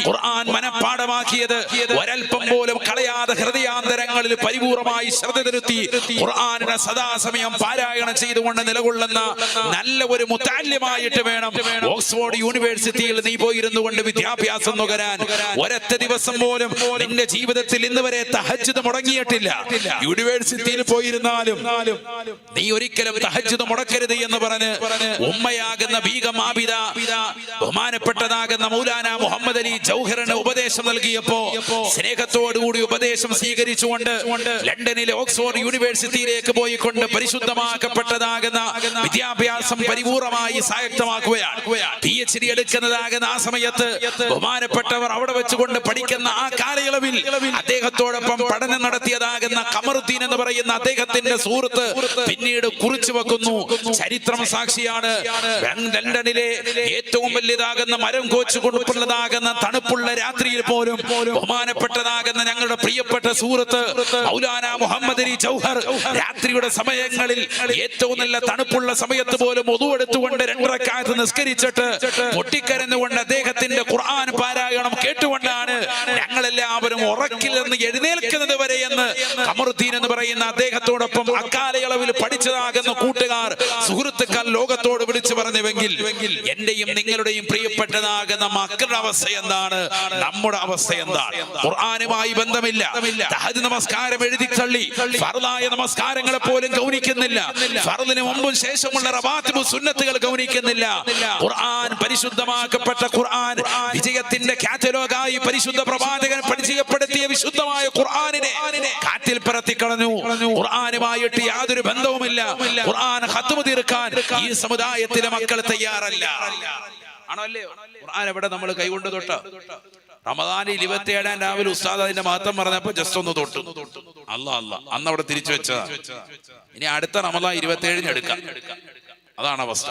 ഖുർആൻ മനപ്പാഠമാക്കിയത് ഒരൽപ്പം പോലും കളയാതെ ഹൃദയാന്തരങ്ങളിൽ പരിപൂർണമായി ശ്രദ്ധ തിരുത്തി ഖുർആനിനെ സദാസമയം പാരായണം ചെയ്തുകൊണ്ട് നിലകൊള്ളുന്ന നല്ല ഒരു മുതഅല്ലിമായിട്ട് വേണം ഓക്സ്ഫോർഡ് യൂണിവേഴ്സിറ്റിയിൽ നീ പോയിരുന്നു കൊണ്ട് വിദ്യാഭ്യാസം നുകരാൻ. ഒരൊറ്റ ദിവസം പോലും നിന്റെ ജീവിതത്തിൽ ഇന്ന് വരെ തഹജ്ജുദ് മുടങ്ങിയിട്ടില്ല. യൂണിവേഴ്സിറ്റിയിൽ പോയിരുന്നാലും നീ ഒരിക്കലും തഹജ്ജുദ് മുടക്കരുത് എന്ന് പറഞ്ഞ് ഉമ്മയാകുന്ന ബീഗം ആബിദ ബഹുമാനപ്പെട്ടതാകുന്ന മൗലാന മുഹമ്മദ് അലി ജൗഹറിന് ഉപദേശം നൽകിയപ്പോ സ്നേഹത്തോടുകൂടി ഉപദേശം സ്വീകരിച്ചുകൊണ്ട് ലണ്ടനിലെ ഓക്സ്ഫോർഡ് യൂണിവേഴ്സിറ്റിയിലേക്ക് പോയിക്കൊണ്ട് പരിശുദ്ധമാക്കപ്പെട്ടതാകുന്ന വിദ്യാഭ്യാസം പരിപൂർണമായി സ്വായത്തമാക്കുകയാണ്. PhD എടുക്കുന്നതാകുന്ന ആ സമയത്ത് ബഹുമാനപ്പെട്ടവർ അവിടെ വെച്ചുകൊണ്ട് പഠിക്കുന്ന ആ കാലയളവിൽ അദ്ദേഹത്തോടൊപ്പം പഠനം നടത്തിയതാകുന്ന ഖമറുദ്ദീൻ എന്ന് പറയുന്ന അദ്ദേഹത്തിന്റെ സുഹൃത്ത് പിന്നീട് കുറിച്ചു വെക്കുന്നു. ചരിത്രം സാക്ഷിയാണ്. ലണ്ടനിലെ ഏറ്റവും വലിയതാകുന്ന മരം കോച്ചു കൊടുപ്പുള്ളതാകുന്ന തണുപ്പുള്ള രാത്രിയിൽ പോലും ബഹുമാനപ്പെട്ടതാകുന്ന ഞങ്ങളുടെ പ്രിയപ്പെട്ട സുഹൃത്ത് മൗലാന മുഹമ്മദ് അലി ജൗഹർ രാത്രിയുടെ സമയങ്ങളിൽ ഏറ്റവും നല്ല തണുപ്പുള്ള സമയത്ത് പോലും ഒതു എടുത്തുകൊണ്ട് 2 റക്അത്ത് നിസ്കരിച്ചിട്ട് പൊട്ടിക്കരന്നുകൊണ്ട് അദ്ദേഹത്തിന്റെ ഖുർആൻ പാരായണം കേട്ടുകൊണ്ടാണ് ഞങ്ങളെല്ലാവരും ഉറക്കിൽ നിന്ന് എഴുന്നേൽക്കുന്നത് വരെ എന്ന് ഖമറുദ്ദീൻ എന്ന് പറയുന്ന അദ്ദേഹത്തോടൊപ്പം അക്കാലയളവിൽ പഠിച്ചതാകുന്ന കൂട്ടുകാർ, സുഹൃത്തുക്കൾ ലോകത്തോട് വിളിച്ചു പറഞ്ഞുവെങ്കിൽ എന്റെയും നിങ്ങളുടെയും പ്രിയപ്പെട്ടതാകുന്ന മക്കളുടെ അവസ്ഥ എന്താണ്, നമ്മുടെ അവസ്ഥ എന്താണ്? ഖുർആനുമായി ബന്ധമില്ല. തഹജ്ജുദ് നമസ്കാരം എഴുതി തള്ളി. ഫർളായ നമസ്കാരങ്ങളെ പോലും ഗൗനിക്കുന്നില്ല. ഫർളിന് മുമ്പും ശേഷമുള്ള റവാത്തിബ് സുന്നത്തുകൾ ഗൗനിക്കുന്നില്ല. ഖുർആൻ, പരിശുദ്ധമാക്കപ്പെട്ട ഖുർആൻ, വിജയത്തിന്റെ കാറ്റലോഗായി പരിശുദ്ധ പ്രവാചകൻ പരിചയപ്പെടുത്തിയ വിശുദ്ധമായ ഖുർആനിനെ കാറ്റിൽ പറത്തി കളഞ്ഞു. ഖുർആനുമായിട്ട് യാതൊരു ബന്ധവുമില്ല. ഖുർആൻ ഖത്മ് തീർക്കാൻ ഈ സമുദായത്തിലെ മക്കൾ തയ്യാറല്ല. ആണോ അല്ലയോ? ഖുർആൻ എവിടെ നമ്മൾ കൈകൊണ്ട് തൊട്ട? റമദാൻ 27 രാവിലെ ഉസ്താദ് അതിന്റെ മഹത്വം പറഞ്ഞപ്പോ ജസ്റ്റ് ഒന്ന് തൊട്ടു. അന്ന് അവിടെ തിരിച്ചു വെച്ചതാ. ഇനി അടുത്ത റമദാൻ 27 എടുക്കാം. അതാണ് അവസ്ഥ.